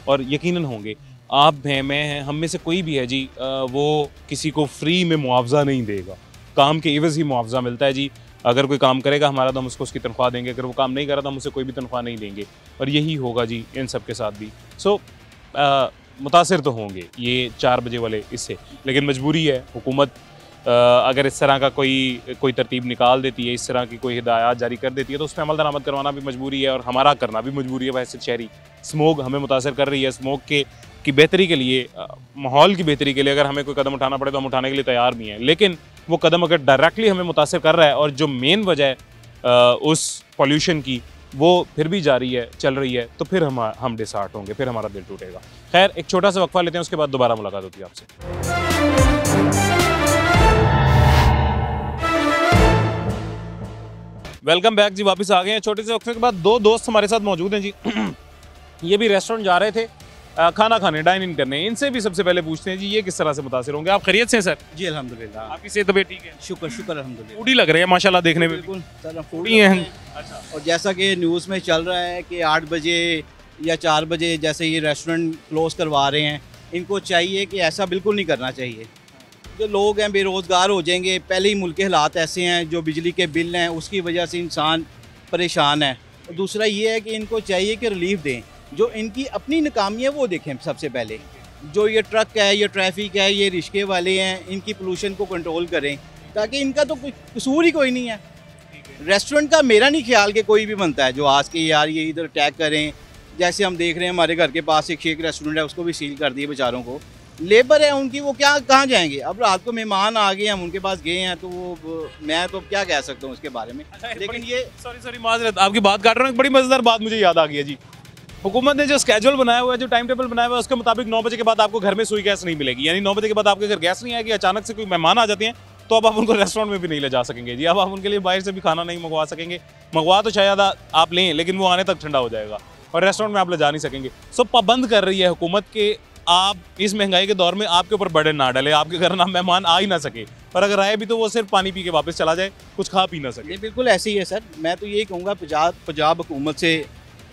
और यकीनन होंगे। आप हैं, मैं हैं, हम में से कोई भी है जी, वो किसी को फ्री में मुआवजा नहीं देगा, काम के एवज़ ही मुआवजा मिलता है जी। अगर कोई काम करेगा हमारा तो हम उसको उसकी तनख्वाह देंगे, अगर वो काम नहीं करा तो हम उसे कोई भी तनख्वाह नहीं देंगे, और यही होगा जी इन सब के साथ भी। सो मुतासिर तो होंगे ये 4 बजे वाले इससे, लेकिन मजबूरी है। हुकूमत अगर इस तरह का कोई तरतीब निकाल देती है, इस तरह की कोई हिदायत जारी कर देती है तो उस पर अमल दरामद करवाना भी मजबूरी है और हमारा करना भी मजबूरी है। वैसे शहरी स्मोक हमें मुतासर कर रही है। स्मोक की बेहतरी के लिए, माहौल की बेहतरी के लिए अगर हमें कोई कदम उठाना पड़े तो हम उठाने के लिए तैयार भी हैं, लेकिन वो कदम अगर डायरेक्टली हमें मुतासर कर रहा है और जो मेन वजह है उस पॉल्यूशन की वो फिर भी जारी है, चल रही है, तो फिर हम डिसहार्ट होंगे, फिर हमारा दिल टूटेगा। खैर, एक छोटा सा वक्फा लेते हैं, उसके बाद दोबारा मुलाकात होती है आपसे। वेलकम बैक जी, वापस आ गए हैं। छोटे से वक्फे के बाद 2 दोस्त हमारे साथ मौजूद हैं जी। ये भी रेस्टोरेंट जा रहे थे खाना खाने, डाइन इन करने। इनसे भी सबसे पहले पूछते हैं जी ये किस तरह से मुतासिर होंगे। आप खैरियत से हैं सर? जी अल्हम्दुलिल्लाह। आपकी सेहत तबीयत ठीक है? शुक्र अल्हम्दुलिल्लाह। फूडी लग रहे हैं माशाल्लाह देखने में। बिल्कुल सर, फूडी हैं। अच्छा। और जैसा कि न्यूज़ में चल रहा है कि 8 बजे या 4 बजे जैसे ये रेस्टोरेंट क्लोज़ करवा रहे हैं, इनको चाहिए कि ऐसा बिल्कुल नहीं करना चाहिए। जो लोग हैं बेरोज़गार हो जाएंगे। पहले ही मुल्क के हालात ऐसे हैं, जो बिजली के बिल हैं उसकी वजह से इंसान परेशान है। और दूसरा ये है कि इनको चाहिए कि रिलीफ दें। जो इनकी अपनी नाकामी है वो देखें सबसे पहले। जो ये ट्रक है, ये ट्रैफिक है, ये रिश्के वाले हैं, इनकी पोल्यूशन को कंट्रोल करें, ताकि इनका तो कोई कसूर ही कोई नहीं है। रेस्टोरेंट का मेरा नहीं ख्याल कि कोई भी बनता है जो आज के यार ये इधर अटैक करें। जैसे हम देख रहे हैं हमारे घर के पास एक शेख रेस्टोरेंट है, उसको भी सील कर दिए बेचारों को। लेबर है उनकी, वो क्या कहाँ जाएंगे? अब रात को मेहमान आ गए, हम उनके पास गए हैं, तो वो मैं तो क्या कह सकता हूँ उसके बारे में। लेकिन ये सॉरी माजरत, आपकी बात काट रहा हूँ। एक बड़ी मज़ेदार बात मुझे याद आ गई है जी। हुकूमत ने जो स्केड्यूल बनाया हुआ है, जो टाइम टेबल बनाया हुआ है, उसके मुताबिक 9 बजे के बाद आपको घर में सुई गैस नहीं मिलेगी। यानी 9 बजे के बाद आपके घर गैस नहीं आएगी। अचानक से कोई मेहमान आ जाते हैं तो अब आप उनको रेस्टोरेंट में भी नहीं ले जा सकेंगे जी। अब आप उनके लिए बाहर से भी खाना नहीं मंगवा सकेंगे। मंगवा तो शायद आप लें, लेकिन वो आने तक ठंडा हो जाएगा और रेस्टोरेंट में आप ले जा नहीं सकेंगे। सो पाबंद कर रही है हुकूमत के आप इस महंगाई के दौर में आपके ऊपर बर्डन ना डाले, आपके घर ना मेहमान आ ही ना सके, और अगर आए भी तो वो सिर्फ पानी पी के वापस चला जाए, कुछ खा पी ना सके। ये बिल्कुल ऐसे ही है सर। मैं तो यही कहूँगा पंजाब हुकूमत से,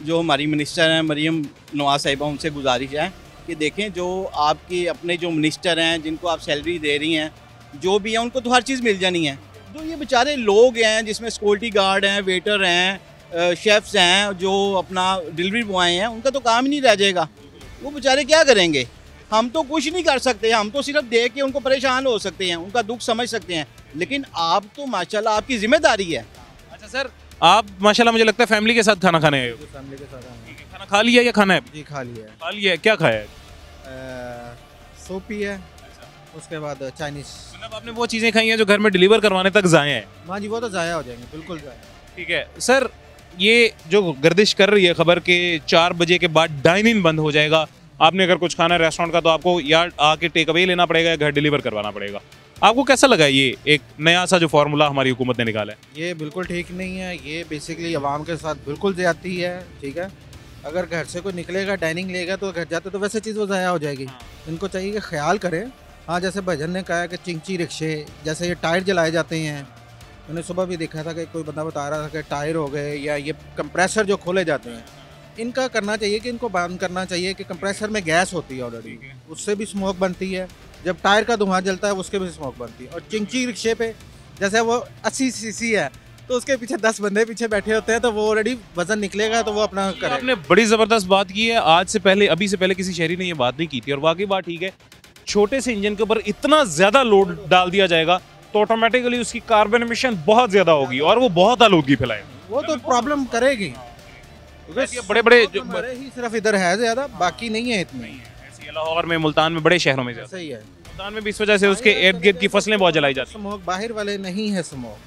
जो हमारी मिनिस्टर हैं मरीम नवाज साहिबा, उनसे गुजारिश है कि देखें जो आपके अपने जो मिनिस्टर हैं जिनको आप सैलरी दे रही हैं, जो भी हैं उनको तो हर चीज़ मिल जानी है। जो ये बेचारे लोग हैं जिसमें सिक्योरिटी गार्ड हैं, वेटर हैं, शेफ्स हैं, जो अपना डिलीवरी बॉय हैं, उनका तो काम ही नहीं रह जाएगा। वो बेचारे क्या करेंगे? हम तो कुछ नहीं कर सकते, हम तो सिर्फ देख के उनको परेशान हो सकते हैं, उनका दुख समझ सकते हैं, लेकिन आप तो माशाल्लाह आपकी जिम्मेदारी है। अच्छा सर, आप माशाल्लाह मुझे लगता है फैमिली के साथ खाना खाने आए हो। फैमिली के साथ खाना खा लिया या खाना है? जी खा लिया है। खा लिया है। क्या खाया है? सूप पी है, उसके बाद चाइनीज़। मतलब आपने वो चीज़ें खाई हैं जो घर में डिलीवर करवाने तक ज़ाया हैं? हाँ जी, वो तो ज़ाया हो जाएंगे, बिल्कुल ज़ाया। ठीक है सर, ये जो गर्दिश कर रही है खबर के 4 बजे के बाद डाइन इन बंद हो जाएगा, आपने अगर कुछ खाना है रेस्टोरेंट का तो आपको या आके टेक अवे लेना पड़ेगा या घर डिलीवर करवाना पड़ेगा। आपको कैसा लगा ये एक नया सा जो फार्मूला हमारी हुकूमत ने निकाला है? ये बिल्कुल ठीक नहीं है। ये बेसिकली आवाम के साथ बिल्कुल ज़्यादती है। ठीक है, अगर घर से कोई निकलेगा डाइनिंग लेगा तो घर जाते तो वैसे चीज़ वो ज़ाया हो जाएगी। इनको चाहिए कि ख्याल करें। हाँ, जैसे भजन ने कहा कि चिंची रिक्शे, जैसे ये टायर जलाए जाते हैं। मैंने सुबह भी देखा था कि कोई बंदा बता रहा था कि टायर हो गए, या ये कंप्रेसर जो खोले जाते हैं, इनका करना चाहिए कि इनको बंद करना चाहिए कि कंप्रेसर में गैस होती है ऑलरेडी, उससे भी स्मोक बनती है। जब टायर का धुआं जलता है उसके भी स्मोक बनती है। और चिंची रिक्शे पे जैसे वो 80 सीसी है तो उसके पीछे 10 बंदे पीछे बैठे होते हैं, तो वो ऑलरेडी वजन निकलेगा तो वो अपना करे। आपने बड़ी ज़बरदस्त बात की है। आज से पहले, अभी से पहले किसी शहरी ने ये बात नहीं की थी, और वाकई बात ठीक है। छोटे से इंजन के ऊपर इतना ज़्यादा लोड डाल दिया जाएगा तो ऑटोमेटिकली उसकी कार्बन एमिशन बहुत ज़्यादा होगी और वो बहुत आलूदगी फैलाएगी। वो तो प्रॉब्लम करेगी। बड़े बड़े ही सिर्फ इधर है ज़्यादा, बाकी नहीं है इतनी। लाहौर में, मुल्तान में, बड़े शहरों में सही है। मुल्तान में भी इस वजह से उसके इर्द गिर्द की फसलें बहुत जलाई जाती हैं। स्मोक बाहर वाले नहीं है स्मोक,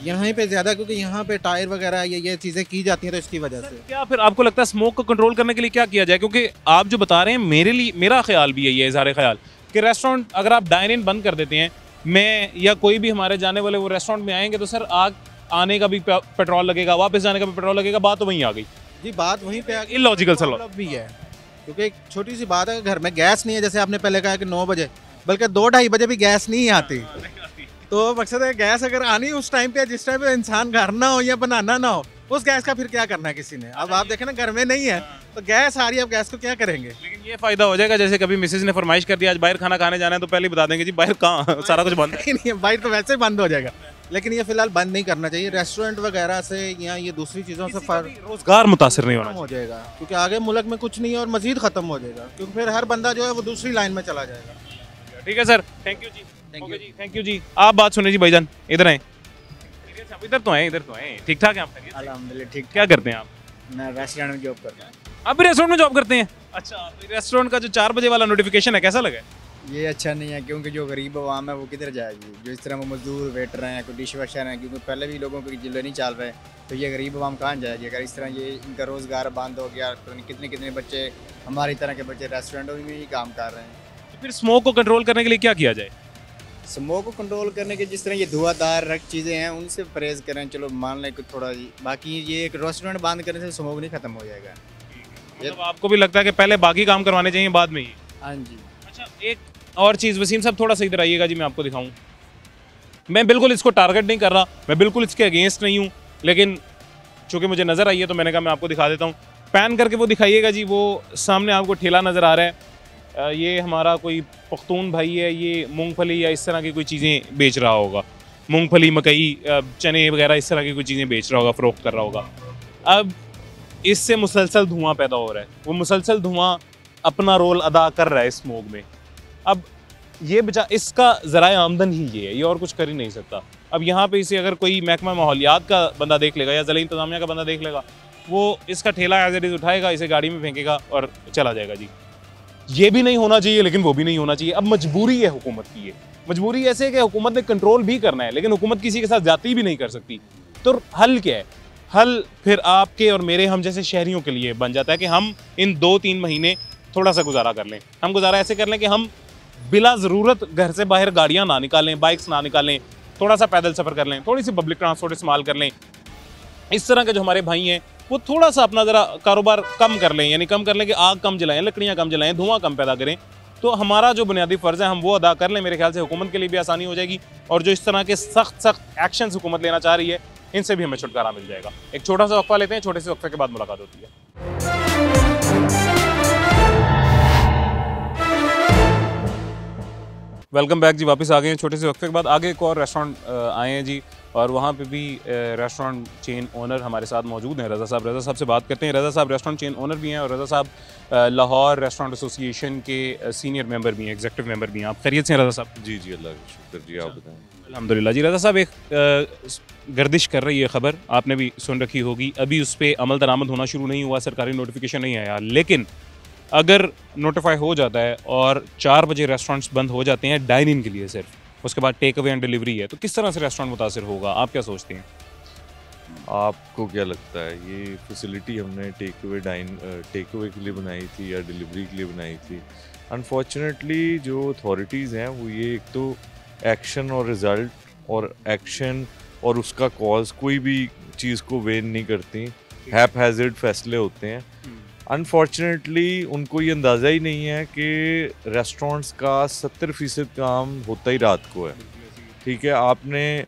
यहाँ पे ज़्यादा, क्योंकि यहाँ पे टायर वगैरह ये चीज़ें की जाती हैं, तो इसकी वजह से। क्या फिर आपको लगता है स्मोक को कंट्रोल करने के लिए क्या किया जाए? क्योंकि आप जो बता रहे हैं, मेरा ख्याल भी यही है, इज़हार ख्याल, कि रेस्टोरेंट अगर आप डाइन इन बंद कर देते हैं, मैं या कोई भी हमारे जाने वाले वो रेस्टोरेंट में आएंगे तो सर आने का भी पेट्रोल लगेगा, वापस जाने का भी पेट्रोल लगेगा, बात तो वहीं आ गई जी। बात वहीं पे इलॉजिकल सा भी है, क्योंकि एक छोटी सी बात है, घर में गैस नहीं है, जैसे आपने पहले कहा कि 9 बजे, बल्कि 2-2:30 बजे भी गैस नहीं आती। तो मकसद है गैस अगर आनी उस टाइम पे, जिस टाइम पे इंसान घर ना हो या बनाना ना हो, उस गैस का फिर क्या करना है किसी ने? अब आप देखें ना, घर में नहीं है तो गैस आ रही है, अब गैस को क्या करेंगे? लेकिन ये फायदा हो जाएगा, जैसे कभी मिसेज ने फरमाइश कर दिया आज बाहर खाना खाने जाना है, तो पहले ही बता देंगे जी बाहर कहाँ, सारा कुछ बंद है। नहीं, बाहर तो वैसे ही बंद हो जाएगा, लेकिन ये फिलहाल बंद नहीं करना चाहिए। रेस्टोरेंट वगैरह से या ये दूसरी चीज़ों से रोजगार मुतासर नहीं होना हो जाएगा, क्योंकि आगे मुल्क में कुछ नहीं है और मजीद ख़त्म हो जाएगा, क्योंकि फिर हर बंदा जो है वो दूसरी लाइन में चला जाएगा। ठीक है sir, thank you ji, thank you ji. आप बात सुने जी भाईजान, इधर आए, इधर तो आए, ठीक ठाक है आप? अल्हम्दुलिल्लाह ठीक। क्या करते हैं आप? मैं रेस्टोरेंट में जॉब करता हूँ। आप भी रेस्टोरेंट में जॉब करते हैं? अच्छा, तो रेस्टोरेंट का जो 4 बजे वाला नोटिफिकेशन है कैसा लगा? ये अच्छा नहीं है, क्योंकि जो गरीब आवाम है वो किधर जाएगी? जो इस तरह वो मजदूर वेटर हैं, कोई डिश वॉशर हैं, क्योंकि पहले भी लोगों की जिले नहीं चल रहे, तो ये गरीब आवाम कहाँ जाएगी? अगर इस तरह ये इनका रोज़गार बंद हो गया, तो कितने बच्चे हमारी तरह के बच्चे रेस्टोरेंटों में ही काम कर रहे हैं। तो फिर स्मोक को कंट्रोल करने के लिए क्या किया जाए? स्मोक को कंट्रोल करने के जिस तरह ये धुआंधार चीज़ें हैं उनसे परहेज करें, चलो मान लें कुछ थोड़ा, बाकी ये एक रेस्टोरेंट बंद करने से स्मोक नहीं ख़त्म हो जाएगा। मतलब आपको भी लगता है कि पहले बाकी काम करवाने चाहिए बाद में ही? हाँ जी। अच्छा, एक और चीज़, वसीम साहब थोड़ा सा इधर आइएगा जी, मैं आपको दिखाऊं। मैं बिल्कुल इसको टारगेट नहीं कर रहा, मैं बिल्कुल इसके अगेंस्ट नहीं हूँ, लेकिन चूँकि मुझे नज़र आई है तो मैंने कहा मैं आपको दिखा देता हूँ। पैन करके वो दिखाइएगा जी, वो सामने आपको ठेला नज़र आ रहा है, ये हमारा कोई पख्तून भाई है, ये मूंगफली या इस तरह की कोई चीज़ें बेच रहा होगा, मूंगफली, मकई, चने वगैरह इस तरह की कोई चीज़ें बेच रहा होगा, फ़रोख्त कर रहा होगा। अब इससे मुसलसल धुआं पैदा हो रहा है, वो मुसलसल धुआं अपना रोल अदा कर रहा है स्मोक में। अब ये इसका ज़राए आमदन ही ये है, ये और कुछ कर ही नहीं सकता। अब यहाँ पे इसे अगर कोई महकमा माहौलियात का बंदा देख लेगा या ज़िला इंतज़ामिया का बंदा देख लेगा, वो इसका ठेला एज इट इज़ उठाएगा, इसे गाड़ी में फेंकेगा और चला जाएगा जी। ये भी नहीं होना चाहिए, लेकिन वो भी नहीं होना चाहिए। अब मजबूरी है हुकूमत की, ये मजबूरी ऐसे है कि हुकूमत ने कंट्रोल भी करना है, लेकिन हुकूमत किसी के साथ जाती भी नहीं कर सकती। तो हल क्या है? हल फिर आपके और मेरे, हम जैसे शहरियों के लिए बन जाता है कि हम इन 2-3 महीने थोड़ा सा गुजारा कर लें। हम गुजारा ऐसे कर लें कि हम बिला ज़रूरत घर से बाहर गाड़ियाँ ना निकालें, बाइक्स ना निकालें, थोड़ा सा पैदल सफ़र कर लें, थोड़ी सी पब्लिक ट्रांसपोर्ट इस्तेमाल कर लें। इस तरह के जो हमारे भाई हैं वो थोड़ा सा अपना ज़रा कारोबार कम कर लें, यानी कम कर लें कि आग कम जलाएं, लकड़ियाँ कम जलाएं, धुआं कम पैदा करें। तो हमारा जो बुनियादी फ़र्ज़ है हम वो अदा कर लें, मेरे ख्याल से हुकूमत के लिए भी आसानी हो जाएगी, और जो इस तरह के सख्त एक्शन हुकूमत लेना चाह रही है इनसे भी हमें छुटकारा मिल जाएगा। एक छोटा सा वक्फा लेते हैं, छोटे से वक्फे के बाद मुलाकात होती है। वेलकम बैक जी, वापस आ गए हैं छोटे से वक्फे के बाद। आगे एक और रेस्टोरेंट आए हैं जी, और वहाँ पे भी रेस्टोरेंट चेन ओनर हमारे साथ मौजूद हैं, रज़ा साहब से बात करते हैं। रज़ा साहब रेस्टोरेंट चेन ओनर भी हैं, और रज़ा साहब लाहौर रेस्टोरेंट एसोसिएशन के सीनियर मेंबर भी हैं, एग्जीक्यूटिव मेंबर भी हैं। आप खैरियत से हैं रज़ा साहब? जी जी, अल्लाह का शुक्र जी, आप बताएं? अल्हम्दुलिल्लाह जी। रज़ा साहब, एक गर्दिश कर रही है खबर, आपने भी सुन रखी होगी, अभी उस पर अमल दरामद होना शुरू नहीं हुआ, सरकारी नोटिफिकेशन नहीं आया, लेकिन अगर नोटिफाई हो जाता है और 4 बजे रेस्टोरेंट्स बंद हो जाते हैं डाइन इन के लिए सिर्फ, उसके बाद टेक अवे एंड डिलीवरी है, तो किस तरह से रेस्टोरेंट मुतासिर होगा? आप क्या सोचते हैं? आपको क्या लगता है ये फैसिलिटी हमने टेक अवे के लिए बनाई थी या डिलीवरी के लिए बनाई थी? अनफॉर्चुनेटली जो अथॉरिटीज़ हैं वो ये एक तो एक्शन और रिज़ल्ट और एक्शन और उसका कॉज कोई भी चीज़ को वेन नहीं करती, हैप हैज़र्ड फैसले होते हैं। अनफॉर्चुनेटली उनको ये अंदाज़ा ही नहीं है कि रेस्टोरेंट्स का 70% काम होता ही रात को है। ठीक है, आपने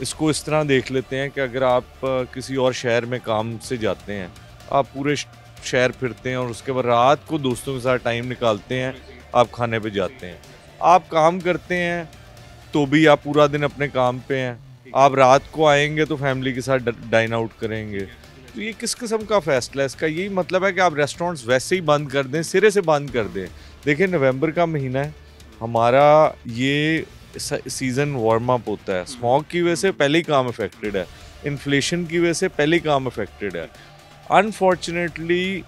इसको इस तरह देख लेते हैं कि अगर आप किसी और शहर में काम से जाते हैं, आप पूरे शहर फिरते हैं और उसके बाद रात को दोस्तों के साथ टाइम निकालते हैं, आप खाने पे जाते हैं। आप काम करते हैं तो भी आप पूरा दिन अपने काम पे हैं, आप रात को आएंगे तो फैमिली के साथ डाइन आउट करेंगे। तो ये किस किस्म का फ़ैसला है? इसका यही मतलब है कि आप रेस्टोरेंट्स वैसे ही बंद कर दें, सिरे से बंद कर दें। देखिए, नवंबर का महीना है, हमारा ये सीज़न वार्म अप होता है, स्मॉग की वजह से पहले ही काम अफेक्टेड है, इन्फ्लेशन की वजह से पहले ही काम अफेक्टेड है। अनफॉर्चुनेटली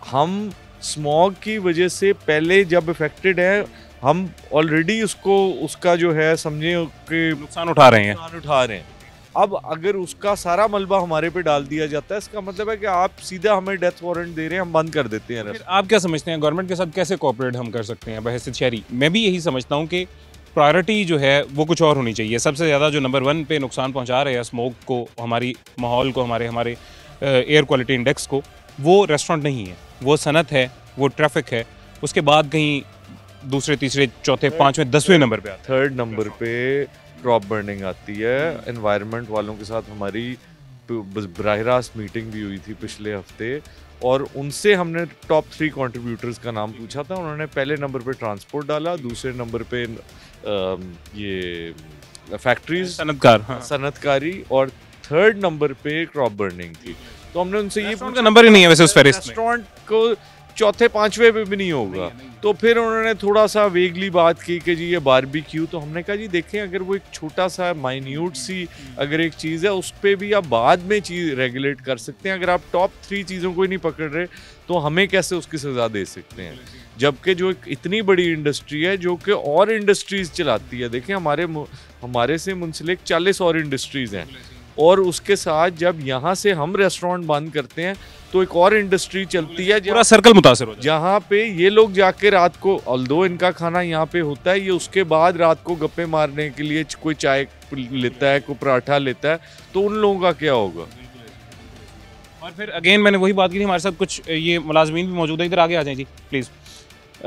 हम स्मॉग की वजह से पहले जब अफेक्टेड है, हम ऑलरेडी उसको उसका जो है समझे कि नुकसान उठा रहे हैं। अब अगर उसका सारा मलबा हमारे पे डाल दिया जाता है, इसका मतलब है कि आप सीधा हमें डेथ वारंट दे रहे हैं, हम बंद कर देते हैं। फिर आप क्या समझते हैं गवर्नमेंट के साथ कैसे कोऑपरेट हम कर सकते हैं बहैसियत शहरी? मैं भी यही समझता हूँ कि प्रायोरिटी जो है वो कुछ और होनी चाहिए। सबसे ज़्यादा जो नंबर 1 पे नुकसान पहुँचा रहे हैं स्मोक को, हमारी माहौल को, हमारे एयर क्वालिटी इंडेक्स को, वो रेस्टोरेंट नहीं है, वो सनत है, वो ट्रैफिक है। उसके बाद कहीं दूसरे, तीसरे, चौथे, 5वें, 10वें नंबर पे आता है। 3rd नंबर पे क्रॉप बर्निंग आती है। एनवायरनमेंट वालों के साथ हमारी बराह रास्त मीटिंग भी हुई थी पिछले हफ्ते, और उनसे हमने टॉप 3 कंट्रीब्यूटर्स का नाम पूछा था। उन्होंने पहले नंबर पे ट्रांसपोर्ट डाला, दूसरे नंबर पे ये फैक्ट्रीज, सनतकारी, और 3rd नंबर पे क्रॉप बर्निंग थी। तो हमने उनसे ये पूछा, नंबर ही नहीं है वैसे उस फेरिस्त में, रेस्टोरेंट को चौथे 5वें पे भी नहीं होगा। तो फिर उन्होंने थोड़ा सा वेगली बात की कि जी ये बारबेक्यू। तो हमने कहा जी देखें, अगर वो एक छोटा सा माइन्यूट सी अगर एक चीज़ है, उस पर भी आप बाद में चीज़ रेगुलेट कर सकते हैं। अगर आप टॉप 3 चीज़ों को ही नहीं पकड़ रहे तो हमें कैसे उसकी सज़ा दे सकते हैं? जबकि जो एक इतनी बड़ी इंडस्ट्री है जो कि और इंडस्ट्रीज़ चलाती है। देखें हमारे से मुंसलिक 40 और इंडस्ट्रीज़ हैं, और उसके साथ जब यहाँ से हम रेस्टोरेंट बंद करते हैं तो एक और इंडस्ट्री चलती है, पूरा सर्कल मुतासर हो जाता है। जहाँ पे ये लोग जाके रात को, ऑल्दो इनका खाना यहाँ पे होता है, ये उसके बाद रात को गप्पे मारने के लिए कोई चाय लेता है, कोई पराठा लेता है, तो उन लोगों का क्या होगा? और फिर अगेन मैंने वही बात की थी, हमारे साथ कुछ ये मुलाजमीन भी मौजूद है, इधर आगे आ जाएं जी प्लीज़।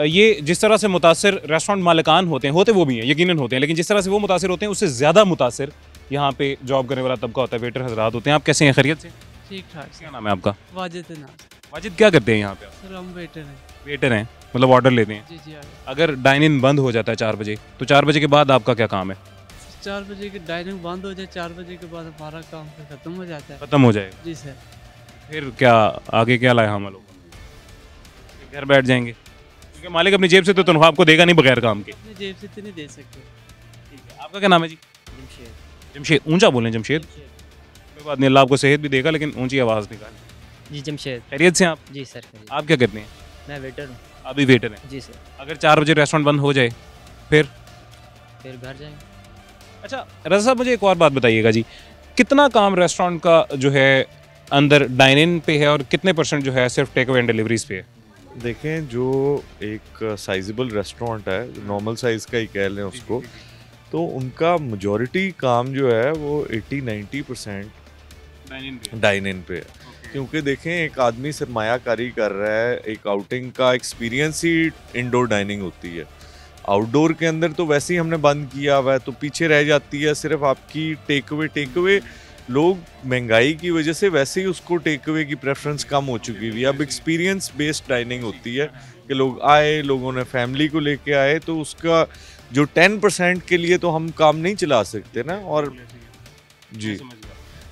ये जिस तरह से मुतासर रेस्टोरेंट मालिकान होते वो भी हैं, यकीनन होते हैं, लेकिन जिस तरह से वो मुतासर होते हैं उससे ज़्यादा मुतासर यहाँ पे जॉब करने वाला तबका होता है, वेटर हजरात होते हैं। आप कैसे हैं, खैरियत से? ठीक ठाक। क्या नाम है आपका? वाजिद नाम। वाजिद, क्या करते हैं यहाँ पे? सर हम वेटर हैं। वेटर हैं, मतलब ऑर्डर लेते हैं? जी जी। अगर डाइन इन बंद हो जाता है 4 बजे, तो 4 बजे के बाद आपका क्या काम है? 4 बजे की डाइनिंग बंद हो जाए, 4 बजे के बाद हमारा काम खत्म हो जाता है। खत्म हो जाएगा? जी सर। फिर क्या आगे क्या लाया हम लोग? घर बैठ जाएंगे? क्योंकि मालिक अपनी जेब से तो तनख्वाह आपको देगा नहीं बगैर काम के। अपनी जेब से तो नहीं दे सकते। ठीक है, आपका क्या नाम है जी? जमशेद। जमशेद, ऊंचा बोलें जमशेद। कोई बात नहीं, अल्लाह आपको सेहत भी देगा, लेकिन ऊंची आवाज़ निकालें। जी जमशेद। खैरियत से आप? जी सर। आप क्या करते हैं? मैं वेटर हूँ। अभी वेटर हैं? जी सर। अगर 4 बजे रेस्टोरेंट बंद हो जाए फिर घर जाएंगे। अच्छा रज़ा साहब, मुझे एक और बात बताइएगा जी, कितना काम रेस्टोरेंट का जो है अंदर डाइन इन पे है और कितने % जो है सिर्फ टेक अवे एंड डिलीवरीज पे है? देखें, जो एक साइजेबल रेस्टोरेंट है, नॉर्मल साइज़ का ही कह लें उसको, तो उनका मेजॉरिटी काम जो है वो 80-90% डाइन इन पे है। क्योंकि देखें, एक आदमी सरमायाकारी कर रहा है, एक आउटिंग का एक्सपीरियंस ही इंडोर डाइनिंग होती है। आउटडोर के अंदर तो वैसे ही हमने बंद किया हुआ है, तो पीछे रह जाती है सिर्फ आपकी टेक अवे। लोग महंगाई की वजह से वैसे ही उसको टेक अवे की प्रेफरेंस कम हो चुकी हुई है। अब एक्सपीरियंस बेस्ड डाइनिंग होती है कि लोग आए, लोगों ने फैमिली को लेके आए, तो उसका जो 10% के लिए तो हम काम नहीं चला सकते ना। और जी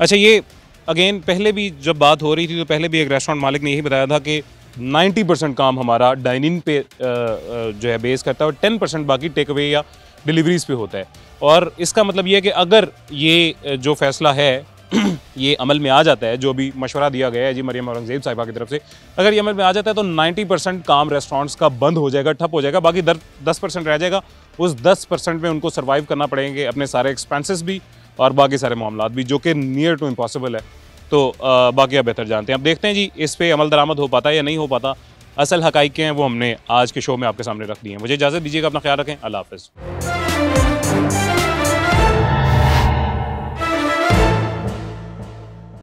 अच्छा, ये अगेन पहले भी जब बात हो रही थी तो पहले भी एक रेस्टोरेंट मालिक ने यही बताया था कि 90% काम हमारा डाइनिंग पे जो है बेस करता है और 10% बाकी टेक अवे या डिलीवरीज पे होता है। और इसका मतलब ये है कि अगर ये जो फैसला है ये अमल में आ जाता है, जो भी मशवरा दिया गया है जी मरियम औरंगज़ेब साहिबा की तरफ से, अगर ये अमल में आ जाता है तो 90% काम रेस्टोरेंट्स का बंद हो जाएगा, ठप हो जाएगा, बाकी 10% रह जाएगा। उस 10% में उनको सर्वाइव करना पड़ेंगे, अपने सारे एक्सपेंसेस भी और बाकी सारे मामलात भी, जो कि नियर टू इम्पॉसिबल है। तो बाकी आप बेहतर जानते हैं। अब देखते हैं जी इस पर अमल दरामद हो पाता है या नहीं हो पाता। असल हक़ाइक़ हैं वो हमने आज के शो में आपके सामने रख दी हैं। मुझे इजाज़त दीजिएगा, अपना ख्याल रखें, अल्लाह हाफ़िज़।